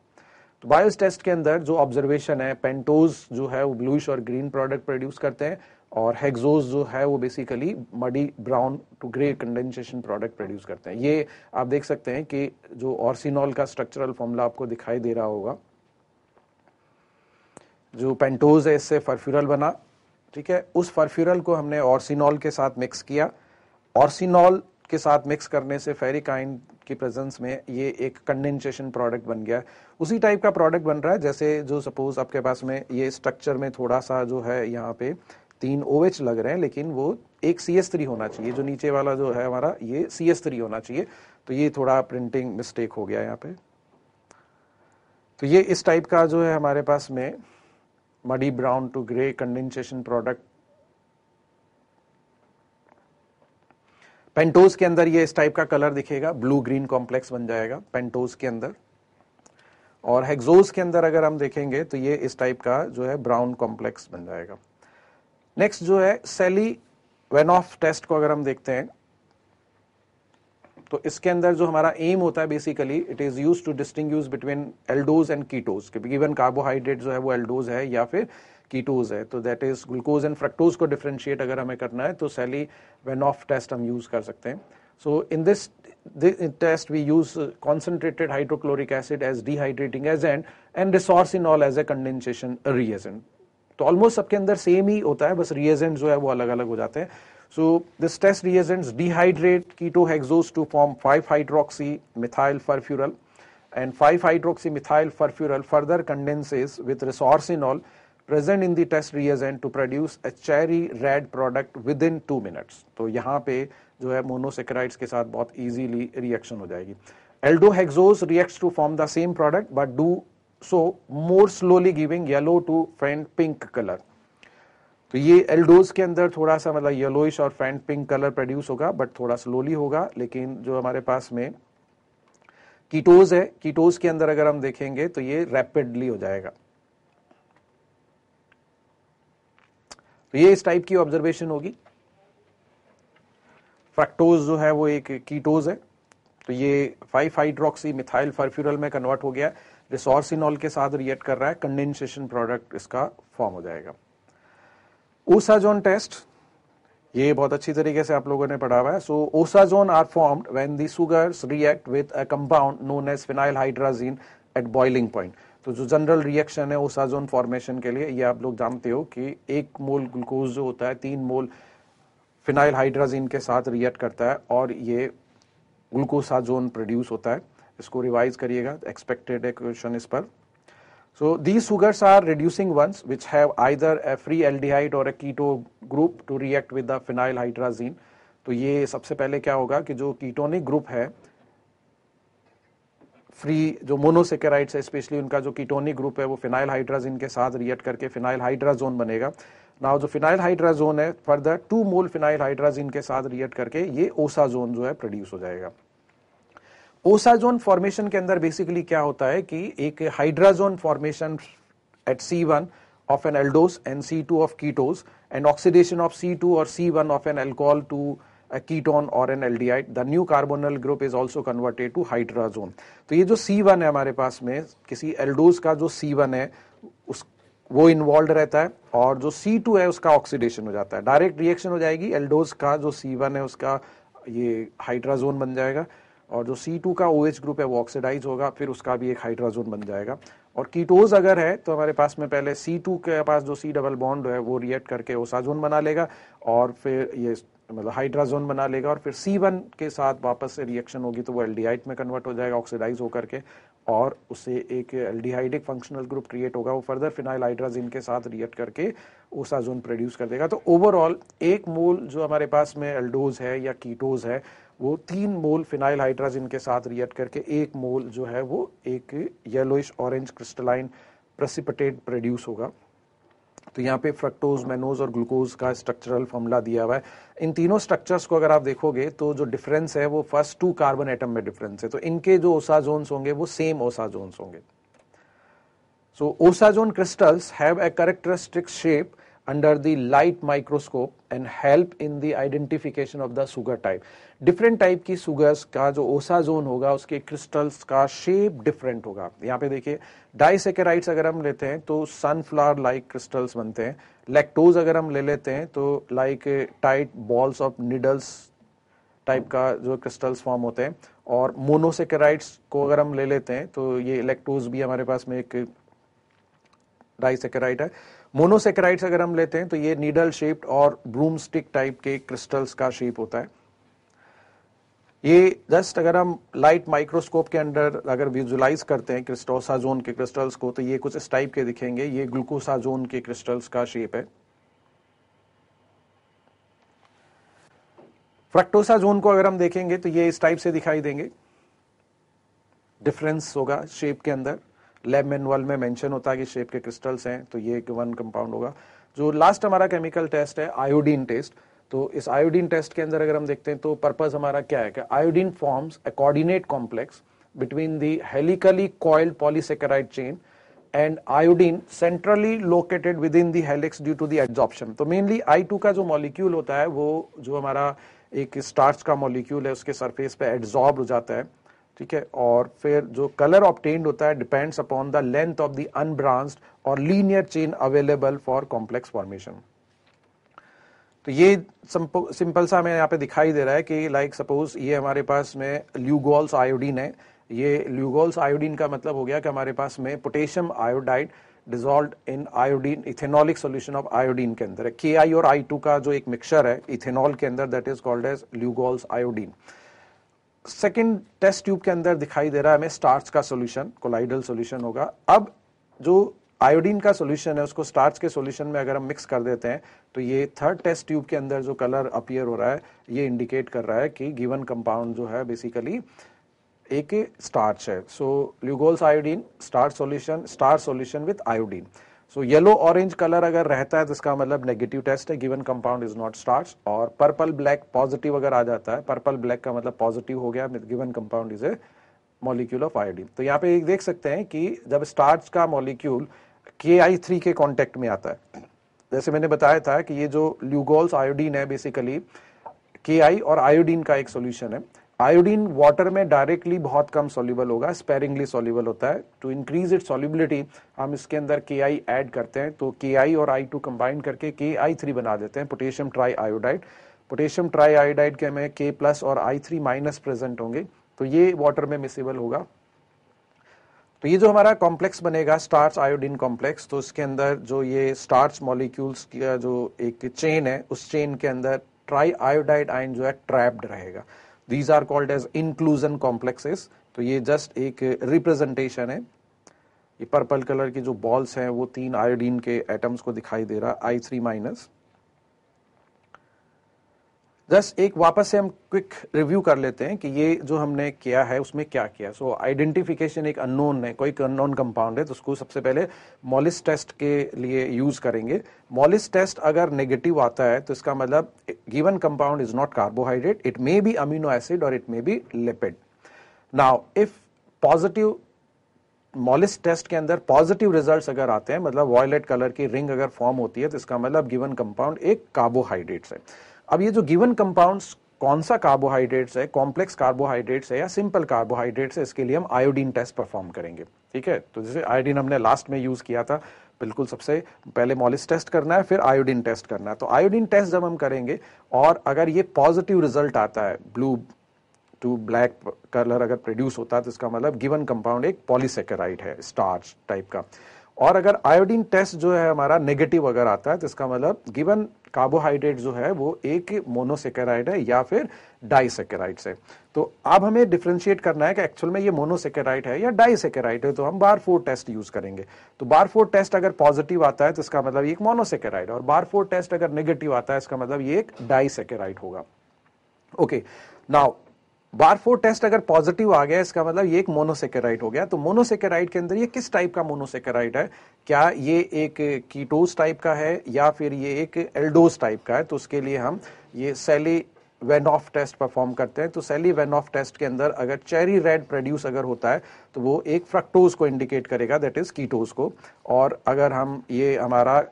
तो बायल्स टेस्ट के अंदर जो ऑब्जर्वेशन है, पेंटोज जो है वो ब्लूइश और ग्रीन प्रोडक्ट प्रोड्यूस करते हैं, और हेक्सोज जो है वो basically muddy brown to grey condensation product produce करते हैं। ये आप देख सकते हैं कि जो ऑर्सिनॉल का स्ट्रक्चरल फॉर्मूला आपको दिखाई दे रहा होगा, जो पेंटोज है इससे फरफ्यूरल बना, ठीक है, उस फरफ्यूरल को हमने ऑर्सिनॉल के साथ मिक्स किया, ऑर्सिनॉल के साथ मिक्स करने से फेरिक आयन की प्रेजेंस में ये एक कंडेंसेशन प्रोडक्ट बन गया। उसी टाइप का प्रोडक्ट बन रहा है जैसे जो सपोज आपके पास में ये स्ट्रक्चर में थोड़ा सा जो है यहाँ पे 3 OH लग रहे हैं, लेकिन वो एक CH3 होना चाहिए, जो नीचे वाला जो है हमारा ये CH3 होना चाहिए, तो ये थोड़ा प्रिंटिंग मिस्टेक हो गया यहाँ पे। तो ये इस टाइप का जो है हमारे पास में muddy brown to grey condensation product, pentose के अंदर ये इस टाइप का कलर दिखेगा, ब्लू ग्रीन कॉम्प्लेक्स बन जाएगा पेंटोज के अंदर, और हेक्सोज के अंदर अगर हम देखेंगे तो ये इस टाइप का जो है ब्राउन कॉम्प्लेक्स बन जाएगा। नेक्स्ट जो है सेली-वेनॉफ टेस्ट को अगर हम देखते हैं तो इसके अंदर जो हमारा एम होता है basically it is used to distinguish between aldose and ketose, कि गिवन कार्बोहाइड्रेट जो है वो एल्डोज है या फिर कीटोज है, तो that is glucose and fructose को डिफरेंशिएट अगर हमें करना है तो सेली-वेनॉफ टेस्ट हम यूज कर सकते हैं। So in this test we use concentrated hydrochloric acid as dehydrating agent and resorcinol as a condensation reagent। तो ऑलमोस्ट सबके अंदर सेम ही होता है, बस रिएजेंट जो है वो अलग अलग हो जाते हैं। So this test reagents dehydrate ketohexose to form 5-hydroxy methyl furfural and 5-hydroxy methyl furfural further condenses with resorcinol present in the test reagent to produce a cherry red product within 2 minutes। तो यहाँ पे जो है monosaccharides के साथ बहुत easily reaction हो जाएगी। Aldohexose reacts to form the same product but do so more slowly giving yellow to faint pink color। तो ये एल्डोज के अंदर थोड़ा सा मतलब येलोइश और फेंट पिंक कलर प्रोड्यूस होगा बट थोड़ा स्लोली होगा, लेकिन जो हमारे पास में कीटोज है, कीटोज के अंदर अगर हम देखेंगे तो ये रैपिडली हो जाएगा। तो ये इस टाइप की ऑब्जर्वेशन होगी। फ्रक्टोज जो है वो एक कीटोज है, तो ये 5 हाइड्रोक्सी मिथाइल फर्फ्यूरल में कन्वर्ट हो गया, रिसोर्सिनॉल के साथ रिएक्ट कर रहा है, कंडेंसेशन प्रोडक्ट इसका फॉर्म हो जाएगा। ओसाजोन टेस्ट, ये बहुत अच्छी तरीके से आप लोगों ने पढ़ा हुआ है। So osazone are formed when the sugars react with a compound known as phenyl hydrazine at boiling point. तो जो जनरल रिएक्शन है ओसाजोन फॉर्मेशन के लिए, ये आप लोग जानते हो कि 1 मोल ग्लूकोज जो होता है 3 मोल फिनाइल हाइड्राजीन के साथ रिएक्ट करता है और ये ग्लूकोसाजोन प्रोड्यूस होता है। इसको रिवाइज करिएगा, एक्सपेक्टेड है क्वेश्चन इस पर। So these sugars are reducing ones which have either a free aldehyde or a keto group to react with the phenyl hydrazine। तो ये सबसे पहले क्या होगा कि जो कीटोनिक ग्रुप है, फ्री जो मोनोसेकेराइड्स है स्पेशली, उनका जो कीटोनिक ग्रुप है वो फिनाइल हाइड्राजीन के साथ रिएक्ट करके फिनाइल हाइड्राजोन बनेगा। नाउ जो फिनाइल हाइड्राजोन है फर्दर 2 मोल फिनाइल हाइड्राजीन के साथ रिएक्ट करके ये ओसाजोन जो है प्रोड्यूस हो जाएगा। ओसाजोन फॉर्मेशन के अंदर बेसिकली क्या होता है कि एक hydrazone formation at C1 of an aldose and C2 of ketose and oxidation of C2 or C1 of an alcohol to a ketone or an aldehyde. The new carbonyl group is also converted to hydrazone। तो ये जो C1 है हमारे पास में, किसी aldose का जो C1 है उस वो इन्वॉल्व रहता है और जो C2 है उसका ऑक्सीडेशन हो जाता है, डायरेक्ट रिएक्शन हो जाएगी। एल्डोज का जो C1 है उसका ये हाइड्राजोन बन जाएगा और जो C2 का OH ग्रुप है वो ऑक्सीडाइज होगा, फिर उसका भी एक हाइड्राजोन बन जाएगा। और कीटोज अगर है तो हमारे पास में पहले C2 के पास जो C डबल बॉन्ड है वो रिएक्ट करके ओसाजोन बना लेगा और फिर ये मतलब हाइड्राजोन बना लेगा और फिर C1 के साथ वापस से रिएक्शन होगी तो वो एल्डिहाइड में कन्वर्ट हो जाएगा ऑक्सीडाइज होकर के, और उससे एक एल्डिहाइडिक फंक्शनल ग्रुप क्रिएट होगा, वो फर्दर फिनाइल हाइड्राजीन के साथ रिएक्ट करके ओसाजोन प्रोड्यूस कर देगा। तो ओवरऑल 1 मोल जो हमारे पास में एल्डोज है या कीटोज है वो 3 मोल फिनाइल हाइड्राजीन के साथ रिएक्ट करके 1 मोल जो है वो एक yellowish orange crystalline precipitate produce होगा। तो यहाँ पे फ्रक्टोज, मैनोज और ग्लूकोज का स्ट्रक्चरल फॉर्मूला दिया हुआ है। इन तीनों स्ट्रक्चर्स को अगर आप देखोगे तो जो डिफरेंस है वो फर्स्ट 2 कार्बन एटम में डिफरेंस है, तो इनके जो ओसाजोन्स होंगे वो सेम ओसाजोन्स होंगे। So osazone crystals have a characteristic shape under the light microscope and help in the identification of the sugar type। Different type की सुगर्स का जो ओसाजोन होगा उसके क्रिस्टल्स का शेप डिफरेंट होगा। यहाँ पे देखिए डाइसेकेराइड्स अगर हम लेते हैं तो सनफ्लावर लाइक क्रिस्टल्स बनते हैं, लैक्टोज अगर हम ले लेते हैं तो like tight balls of needles type का जो क्रिस्टल्स फॉर्म होते हैं, और मोनोसेकेराइड्स को अगर हम ले लेते हैं तो ये लैक्टोज भी हमारे पास में एक डाइसेकेराइड है। मोनोसेकेराइड्स अगर हम लेते हैं तो ये नीडल शेप्ड और ब्रूम स्टिक टाइप के क्रिस्टल्स का शेप होता है। ये जस्ट अगर हम लाइट माइक्रोस्कोप के अंदर अगर विजुलाइज करते हैं क्रिस्टोसाजोन के क्रिस्टल्स को तो ये कुछ इस टाइप के दिखेंगे, ये ग्लूकोसाजोन के क्रिस्टल्स का शेप है। फ्रक्टोसाजोन को अगर हम देखेंगे तो ये इस टाइप से दिखाई देंगे, डिफरेंस होगा शेप के अंदर, लैब मैनुअल में मेंशन होता है कि शेप के क्रिस्टल्स हैं, तो ये 1 कंपाउंड होगा। जो लास्ट हमारा केमिकल टेस्ट है आयोडीन टेस्ट, तो इस आयोडीन टेस्ट के अंदर अगर हम देखते हैं तो पर्पस हमारा क्या है कि iodine forms a coordinate complex between the helically coiled polysaccharide chain and iodine centrally located within the helix due to the absorption. तो मेनली I2 का जो मॉलिक्यूल होता है वो जो हमारा एक स्टार्च का मॉलिक्यूल है उसके सरफेस पे एब्जॉर्ब हो जाता है, ठीक है, और फिर जो कलर ऑब्टेन्ड होता है depends upon the length of the unbranched और linear chain available for complex formation. तो ये सिंपल सा हमें यहाँ पे दिखाई दे रहा है कि लाइक सपोज ये हमारे पास में ल्यूगोल्स आयोडीन है। ये ल्यूगोल्स आयोडीन का मतलब हो गया कि हमारे पास में potassium iodide dissolved in iodine ethanolic solution of iodine के अंदर है। Ki और I2 का जो एक मिक्सचर है इथेनॉल के अंदर, that is called as Lugol's iodine. Second test tube के अंदर दिखाई दे रहा है हमें स्टार्च का सॉल्यूशन, कोलाइडल सॉल्यूशन होगा। अब जो आयोडीन का सॉल्यूशन है उसको स्टार्च के सॉल्यूशन में अगर हम मिक्स कर देते हैं तो ये थर्ड टेस्ट ट्यूब के अंदर जो कलर अपीयर हो रहा है ये इंडिकेट कर रहा है कि गिवन कंपाउंड जो है बेसिकली एक स्टार्च है। So Lugol's iodine starch solution with iodine. So yellow orange colour अगर रहता है तो इसका मतलब नेगेटिव टेस्ट है, given compound is not starch. और पर्पल ब्लैक पॉजिटिव अगर आ जाता है, पर्पल ब्लैक का मतलब पॉजिटिव हो गया, given compound is a molecule of iodine. तो यहाँ पे देख सकते हैं कि जब स्टार्च का मॉलिक्यूल Ki3 के कांटेक्ट में आता है जैसे मैंने बताया था कि ये जो ल्यूगोल्स आयोडीन है बेसिकली KI और आयोडीन का एक सॉल्यूशन है। आयोडीन वाटर में डायरेक्टली बहुत कम सॉल्युबल होगा, स्पेरिंगली सॉल्युबल होता है। टू इंक्रीज इट सॉल्युबिलिटी हम इसके अंदर KI ऐड करते हैं, तो KI और I2 कंबाइन करके KI3 बना देते हैं, potassium try iodide. Potassium try iodide के में K+ और I3- प्रेजेंट होंगे, तो ये वाटर में मिसेबल होगा। तो ये जो हमारा कॉम्प्लेक्स बनेगा स्टार्च आयोडीन कॉम्प्लेक्स, तो इसके अंदर जो ये स्टार्च मॉलिक्यूल्स की जो एक चेन है, उस चेन के अंदर ट्राई आयोडाइड आयन जो है ट्रैप्ड रहेगा। These are called as inclusion complexes. तो ये जस्ट एक रिप्रेजेंटेशन है। ये पर्पल कलर की जो बॉल्स हैं वो 3 आयोडीन के एटम्स को दिखाई दे रहा, I3-। जस्ट एक वापस से हम क्विक रिव्यू कर लेते हैं कि ये जो हमने किया है उसमें क्या किया। सो आइडेंटिफिकेशन एक अननोन है, कोई अननोन कंपाउंड है, तो उसको सबसे पहले मॉलिस टेस्ट के लिए यूज करेंगे। मॉलिस टेस्ट अगर नेगेटिव आता है तो इसका मतलब given compound is not carbohydrate, it may be amino acid और it may be lipid. Now if positive Molisch test के अंदर पॉजिटिव रिजल्ट्स अगर आते हैं, मतलब वॉयलेट कलर की रिंग अगर फॉर्म होती है, तो इसका मतलब गिवन कंपाउंड एक कार्बोहाइड्रेट्स है। अब ये जो गिवन कंपाउंड्स कौन सा कार्बोहाइड्रेट्स है, कॉम्प्लेक्स कार्बोहाइड्रेट्स है या सिंपल कार्बोहाइड्रेट्स है, इसके लिए हम आयोडीन टेस्ट परफॉर्म करेंगे। ठीक है, तो जैसे आयोडीन हमने लास्ट में यूज किया था, बिल्कुल सबसे पहले मॉलिस टेस्ट करना है, फिर आयोडीन टेस्ट करना है। तो आयोडीन टेस्ट जब हम करेंगे और अगर ये पॉजिटिव रिजल्ट आता है, ब्लू टू ब्लैक कलर अगर प्रोड्यूस होता है, तो इसका मतलब गिवन कंपाउंड एक पॉलीसेकेराइड है, स्टार्च टाइप का। और अगर आयोडीन टेस्ट जो है हमारा नेगेटिव अगर आता है, तो इसका मतलब गिवन कार्बोहाइड्रेट जो है वो एक मोनोसेकेराइड है या फिर डाइसेकेराइड है। तो अब हमें डिफरेंशिएट करना है कि एक्चुअल में ये मोनोसेकेराइड है या डाइसेकेराइड है, तो हम बारफोर टेस्ट यूज करेंगे। तो बारफोर टेस्ट अगर पॉजिटिव आता है तो इसका मतलब ये एक मोनोसेकेराइड, और बारफोर टेस्ट अगर नेगेटिव आता है इसका मतलब ये एक डाइसेकेराइड होगा। ओके, नाउ बारफोर टेस्ट अगर पॉजिटिव आ गया इसका मतलब ये एक मोनोसेकेराइड हो गया। तो मोनोसेकेराइड के अंदर ये किस टाइप का मोनोसेकेराइड है, क्या ये एक कीटोस टाइप का है या फिर ये एक एल्डोस टाइप का है? तो उसके लिए हम ये सेली वेनॉफ टेस्ट परफॉर्म करते हैं। तो सेली वेनॉफ टेस्ट के अंदर अगर चेरी रेड प्रोड्यूस अगर होता है तो वो एक फ्रक्टोज को इंडिकेट करेगा, दैट इज कीटोस को। और अगर हम ये हमारा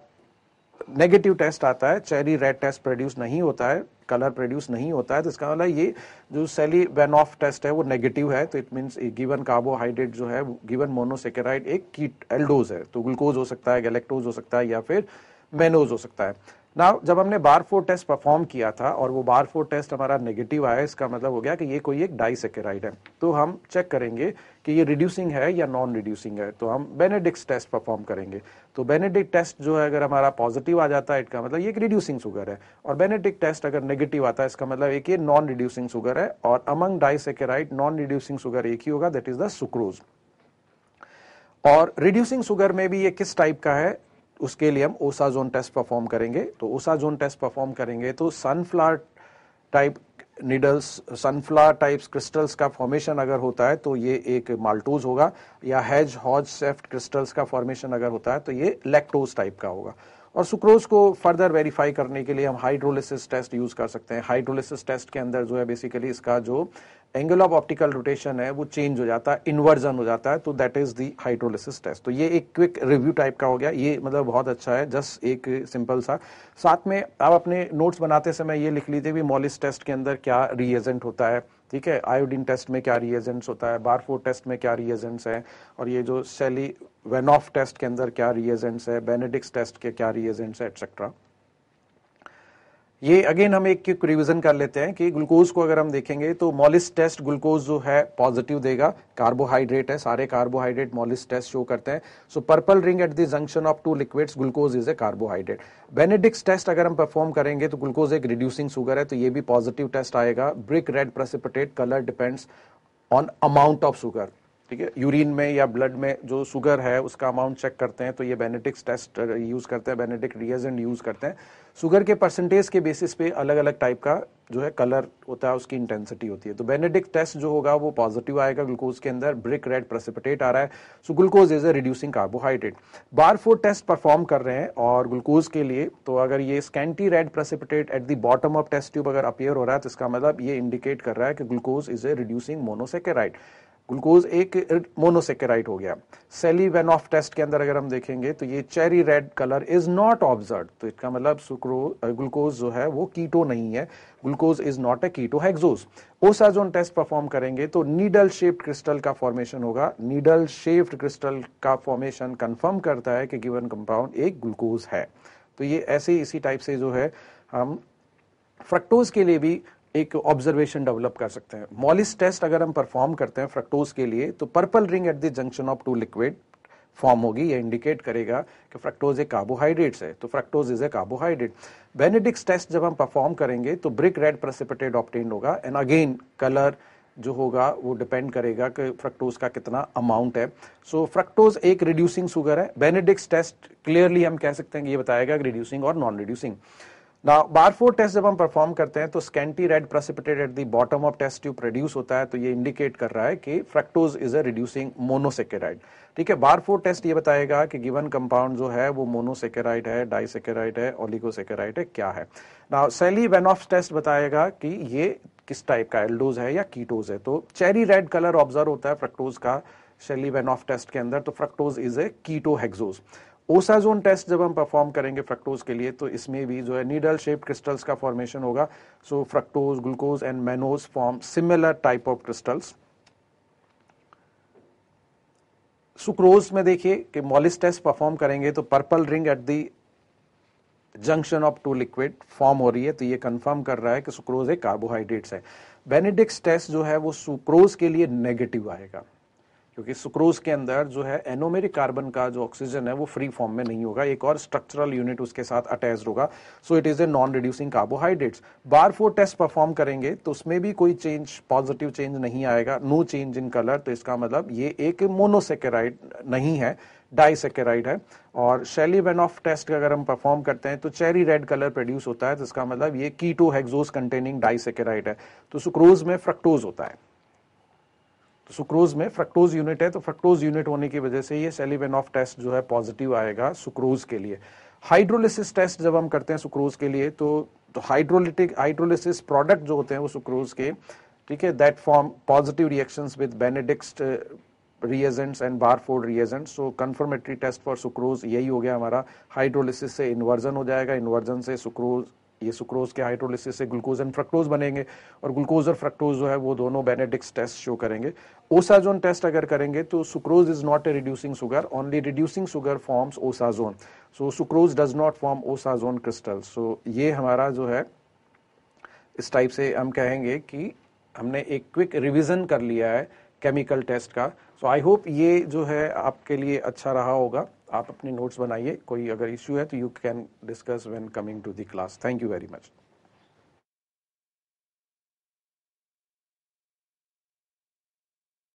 नेगेटिव टेस्ट आता है, चेरी रेड टेस्ट प्रोड्यूस नहीं होता है, कलर प्रोड्यूस नहीं होता है, तो इसका मतलब ये जो सेली वेनॉफ टेस्ट है वो नेगेटिव है। तो इट मींस गिवन कार्बोहाइड्रेट जो है, गिवन मोनोसेकेराइड एक कीट एल्डोज है, तो ग्लूकोज हो सकता है, गैलेक्टोज हो सकता है या फिर मेनोज हो सकता है। नाउ जब हमने बारफोर टेस्ट परफॉर्म किया था और वो बारफोर टेस्ट हमारा नेगेटिव आया, इसका मतलब हो गया कि ये कोई एक डाइसेकेराइड है। तो हम चेक करेंगे कि ये रिड्यूसिंग है या नॉन रिड्यूसिंग है, तो हम बेनेडिक्ट टेस्ट परफॉर्म करेंगे। तो बेनेडिक्ट टेस्ट जो है अगर हमारा पॉजिटिव आ जाता है, इसका मतलब ये एक रिड्यूसिंग शुगर है, और बेनेडिक्ट टेस्ट अगर नेगेटिव आता है इसका मतलब एक ये नॉन रिड्यूसिंग शुगर है। और among disaccharide non reducing sugar एक ही होगा, दैट इज द सुक्रोज। और रिड्यूसिंग शुगर में भी ये किस टाइप का है, उसके लिए हम ओसाजोन टेस्ट परफॉर्म करेंगे। तो ओसाजोन टेस्ट परफॉर्म करेंगे तो sunflower type needles, sunflower types crystals का फॉर्मेशन अगर होता है तो ये एक माल्टोज होगा, या हेज हॉज सेफ्ट क्रिस्टल्स का फॉर्मेशन अगर होता है तो ये लैक्टोज टाइप का होगा। और सुक्रोज को फर्दर वेरीफाई करने के लिए हम हाइड्रोलिसिस टेस्ट यूज कर सकते हैं। हाइड्रोलिसिस टेस्ट के अंदर जो है बेसिकली इसका जो एंगल ऑफ ऑप्टिकल रोटेशन है वो चेंज हो जाता है, इन्वर्जन हो जाता है, तो that is the hydrolysis test. तो ये एक क्विक रिव्यू टाइप का हो गया, ये मतलब बहुत अच्छा है, जस्ट एक सिंपल सा। साथ में आप अपने नोट्स बनाते समय ये लिख लीजिए भी मॉलिस टेस्ट के अंदर क्या रिएजेंट होता है, ठीक है, आयोडीन टेस्ट में क्या रिएजेंट्स होता है, बारफोर टेस्ट में क्या रिएजेंट्स है, और ये जो सेली वेनॉफ टेस्ट के अंदर क्या रिएजेंट्स है, बेनेडिक्ट टेस्ट के क्या रिएजेंट्स है, एटसेट्रा। ये अगेन हम एक क्विक रिवीजन कर लेते हैं कि ग्लूकोज को अगर हम देखेंगे तो मॉलिस टेस्ट ग्लूकोज जो है पॉजिटिव देगा, कार्बोहाइड्रेट है, सारे कार्बोहाइड्रेट मॉलिस टेस्ट शो करते हैं। So purple ring at the junction of two liquids, glucose is a carbohydrate. Benedict test अगर हम परफॉर्म करेंगे तो ग्लूकोज एक रिड्यूसिंग शुगर है, तो ये भी पॉजिटिव टेस्ट आएगा। Brick red precipitate colour depends on amount of sugar, ठीक है, यूरिन में या ब्लड में जो शुगर है उसका अमाउंट चेक करते हैं, तो ये बेनेडिक्ट टेस्ट यूज करते हैं, बेनेडिक्ट रिएजेंट यूज करते हैं। शुगर के परसेंटेज के बेसिस पे अलग अलग टाइप का जो है कलर होता है, उसकी इंटेंसिटी होती है। तो बेनेडिक्ट टेस्ट जो होगा वो पॉजिटिव आएगा, ग्लूकोज के अंदर ब्रिक रेड प्रेसिपिटेट आ रहा है, so glucose is a reducing carbohydrate. बारफोर टेस्ट परफॉर्म कर रहे हैं और ग्लूकोज के लिए, तो अगर ये scanty red precipitate at the bottom of test tube अगर अपीयर हो रहा है तो इसका मतलब ये इंडिकेट कर रहा है कि glucose is a reducing monosaccharide. Glucose एक मोनोसेकेराइड हो गया। सेली-वेनॉफ टेस्ट के अंदर अगर हम देखेंगे तो ये cherry red colour is not observed, तो इसका मतलब ग्लूकोज जो है वो कीटो नहीं है, glucose is not a keto hexose. Osazone test perform करेंगे तो नीडल शेप्ड क्रिस्टल का फॉर्मेशन होगा। नीडल शेप्ड क्रिस्टल का फॉर्मेशन कंफर्म करता है कि गिवन कंपाउंड एक ग्लूकोज है। तो ये ऐसे इसी टाइप से जो है हम फ्रक्टोज के लिए भी एक ऑब्जर्वेशन डेवलप कर सकते हैं। मॉलिस टेस्ट अगर हम परफॉर्म करते हैं फ्रक्टोज के लिए तो purple ring at the junction of two liquid form होगी। ये इंडिकेट करेगा कि फ्रक्टोज एक कार्बोहाइड्रेट्स है, तो fructose is a carbohydrate. Benedict's test जब हम परफॉर्म करेंगे तो ब्रिक रेड प्रेसिपिटेट ऑब्टेन्ड होगा एंड अगेन कलर जो होगा वो डिपेंड करेगा कि फ्रक्टोज का कितना अमाउंट है। सो फ्रक्टोज एक रिड्यूसिंग शुगर है। बेनेडिक्ट्स टेस्ट क्लियरली हम कह सकते हैं कि ये बताएगा कि रिड्यूसिंग और non reducing. Now Barfoed test जब हम परफॉर्म करते हैं तो scanty red precipitate at the bottom of test tube produce होता है, तो ये इंडिकेट कर रहा है कि fructose is a reducing monosaccharide. ठीक है, बारफोर टेस्ट ये बताएगा कि गिवन कंपाउंड जो है वो मोनोसेकेराइड है, डाइसेकेराइड है, ओलिगोसेकेराइड है, क्या है। नाउ सेली-वेनॉफ टेस्ट बताएगा कि ये किस टाइप का एल्डोज है या कीटोज है। तो चेरी रेड कलर ऑब्जर्व होता है फ्रक्टोज का सेली-वेनॉफ टेस्ट के अंदर, तो fructose is a keto hexose. Osazone test जब हम परफॉर्म करेंगे फ्रक्टोज के लिए तो इसमें भी जो है नीडल शेप्ड क्रिस्टल्स का फॉर्मेशन होगा। So fructose, glucose and mannose form similar type of crystals. Sucrose में देखिए कि मॉलिस टेस्ट परफॉर्म करेंगे तो purple ring at the junction of two liquid form हो रही है, तो ये कंफर्म कर रहा है कि सुक्रोज एक कार्बोहाइड्रेट्स है। बेनेडिक्ट्स टेस्ट जो है वो सुक्रोज के लिए नेगेटिव आएगा, क्योंकि सुक्रोज के अंदर जो है एनोमेरिक कार्बन का जो ऑक्सीजन है वो फ्री फॉर्म में नहीं होगा, एक और स्ट्रक्चरल यूनिट उसके साथ अटैच्ड होगा। So it is a non reducing carbohydrates. बारफोर टेस्ट परफॉर्म करेंगे तो उसमें भी कोई चेंज, पॉजिटिव चेंज नहीं आएगा, नो चेंज इन कलर, तो इसका मतलब ये एक मोनोसेकेराइड नहीं है, डाइसेकेराइड है। और सेली-वेनॉफ टेस्ट अगर हम परफॉर्म करते हैं तो चेरी रेड कलर प्रोड्यूस होता है, तो इसका मतलब ये कीटो हेक्सोज कंटेनिंग डाइसेकेराइड है। तो सुक्रोज में फ्रक्टोज होता है, तो सुक्रोज में फ्रक्टोज यूनिट है, तो फ्रक्टोज यूनिट होने की वजह से ये सेली-वेनॉफ टेस्ट जो है पॉजिटिव आएगा सुक्रोज के लिए। हाइड्रोलिसिस टेस्ट जब हम करते हैं सुक्रोज के लिए तो हाइड्रोलिसिस प्रोडक्ट जो होते हैं वो सुक्रोज के, ठीक है, that form positive reactions with Benedict's reagents and Barfoed's reagents. So confirmatory test for sucrose यही हो गया हमारा। हाइड्रोलिसिस से इन्वर्जन हो जाएगा, इन्वर्जन से सुक्रोज, ये सुक्रोज के हाइड्रोलिसिस से ग्लूकोज एंड फ्रक्टोज बनेंगे, और ग्लूकोज और फ्रक्टोज जो है वो दोनों बेनेडिक्ट्स टेस्ट शो करेंगे। ओसाजोन टेस्ट अगर करेंगे तो sucrose is not a reducing sugar, only reducing sugar forms osazone. So sucrose does not form osazone crystal. So ये हमारा जो है इस टाइप से हम कहेंगे कि हमने एक क्विक रिवीजन कर लिया है केमिकल टेस्ट का। सो आई होप ये जो है आपके लिए अच्छा रहा होगा। आप अपने नोट्स बनाइए, कोई अगर इश्यू है तो you can discuss when coming to the class. Thank you very much.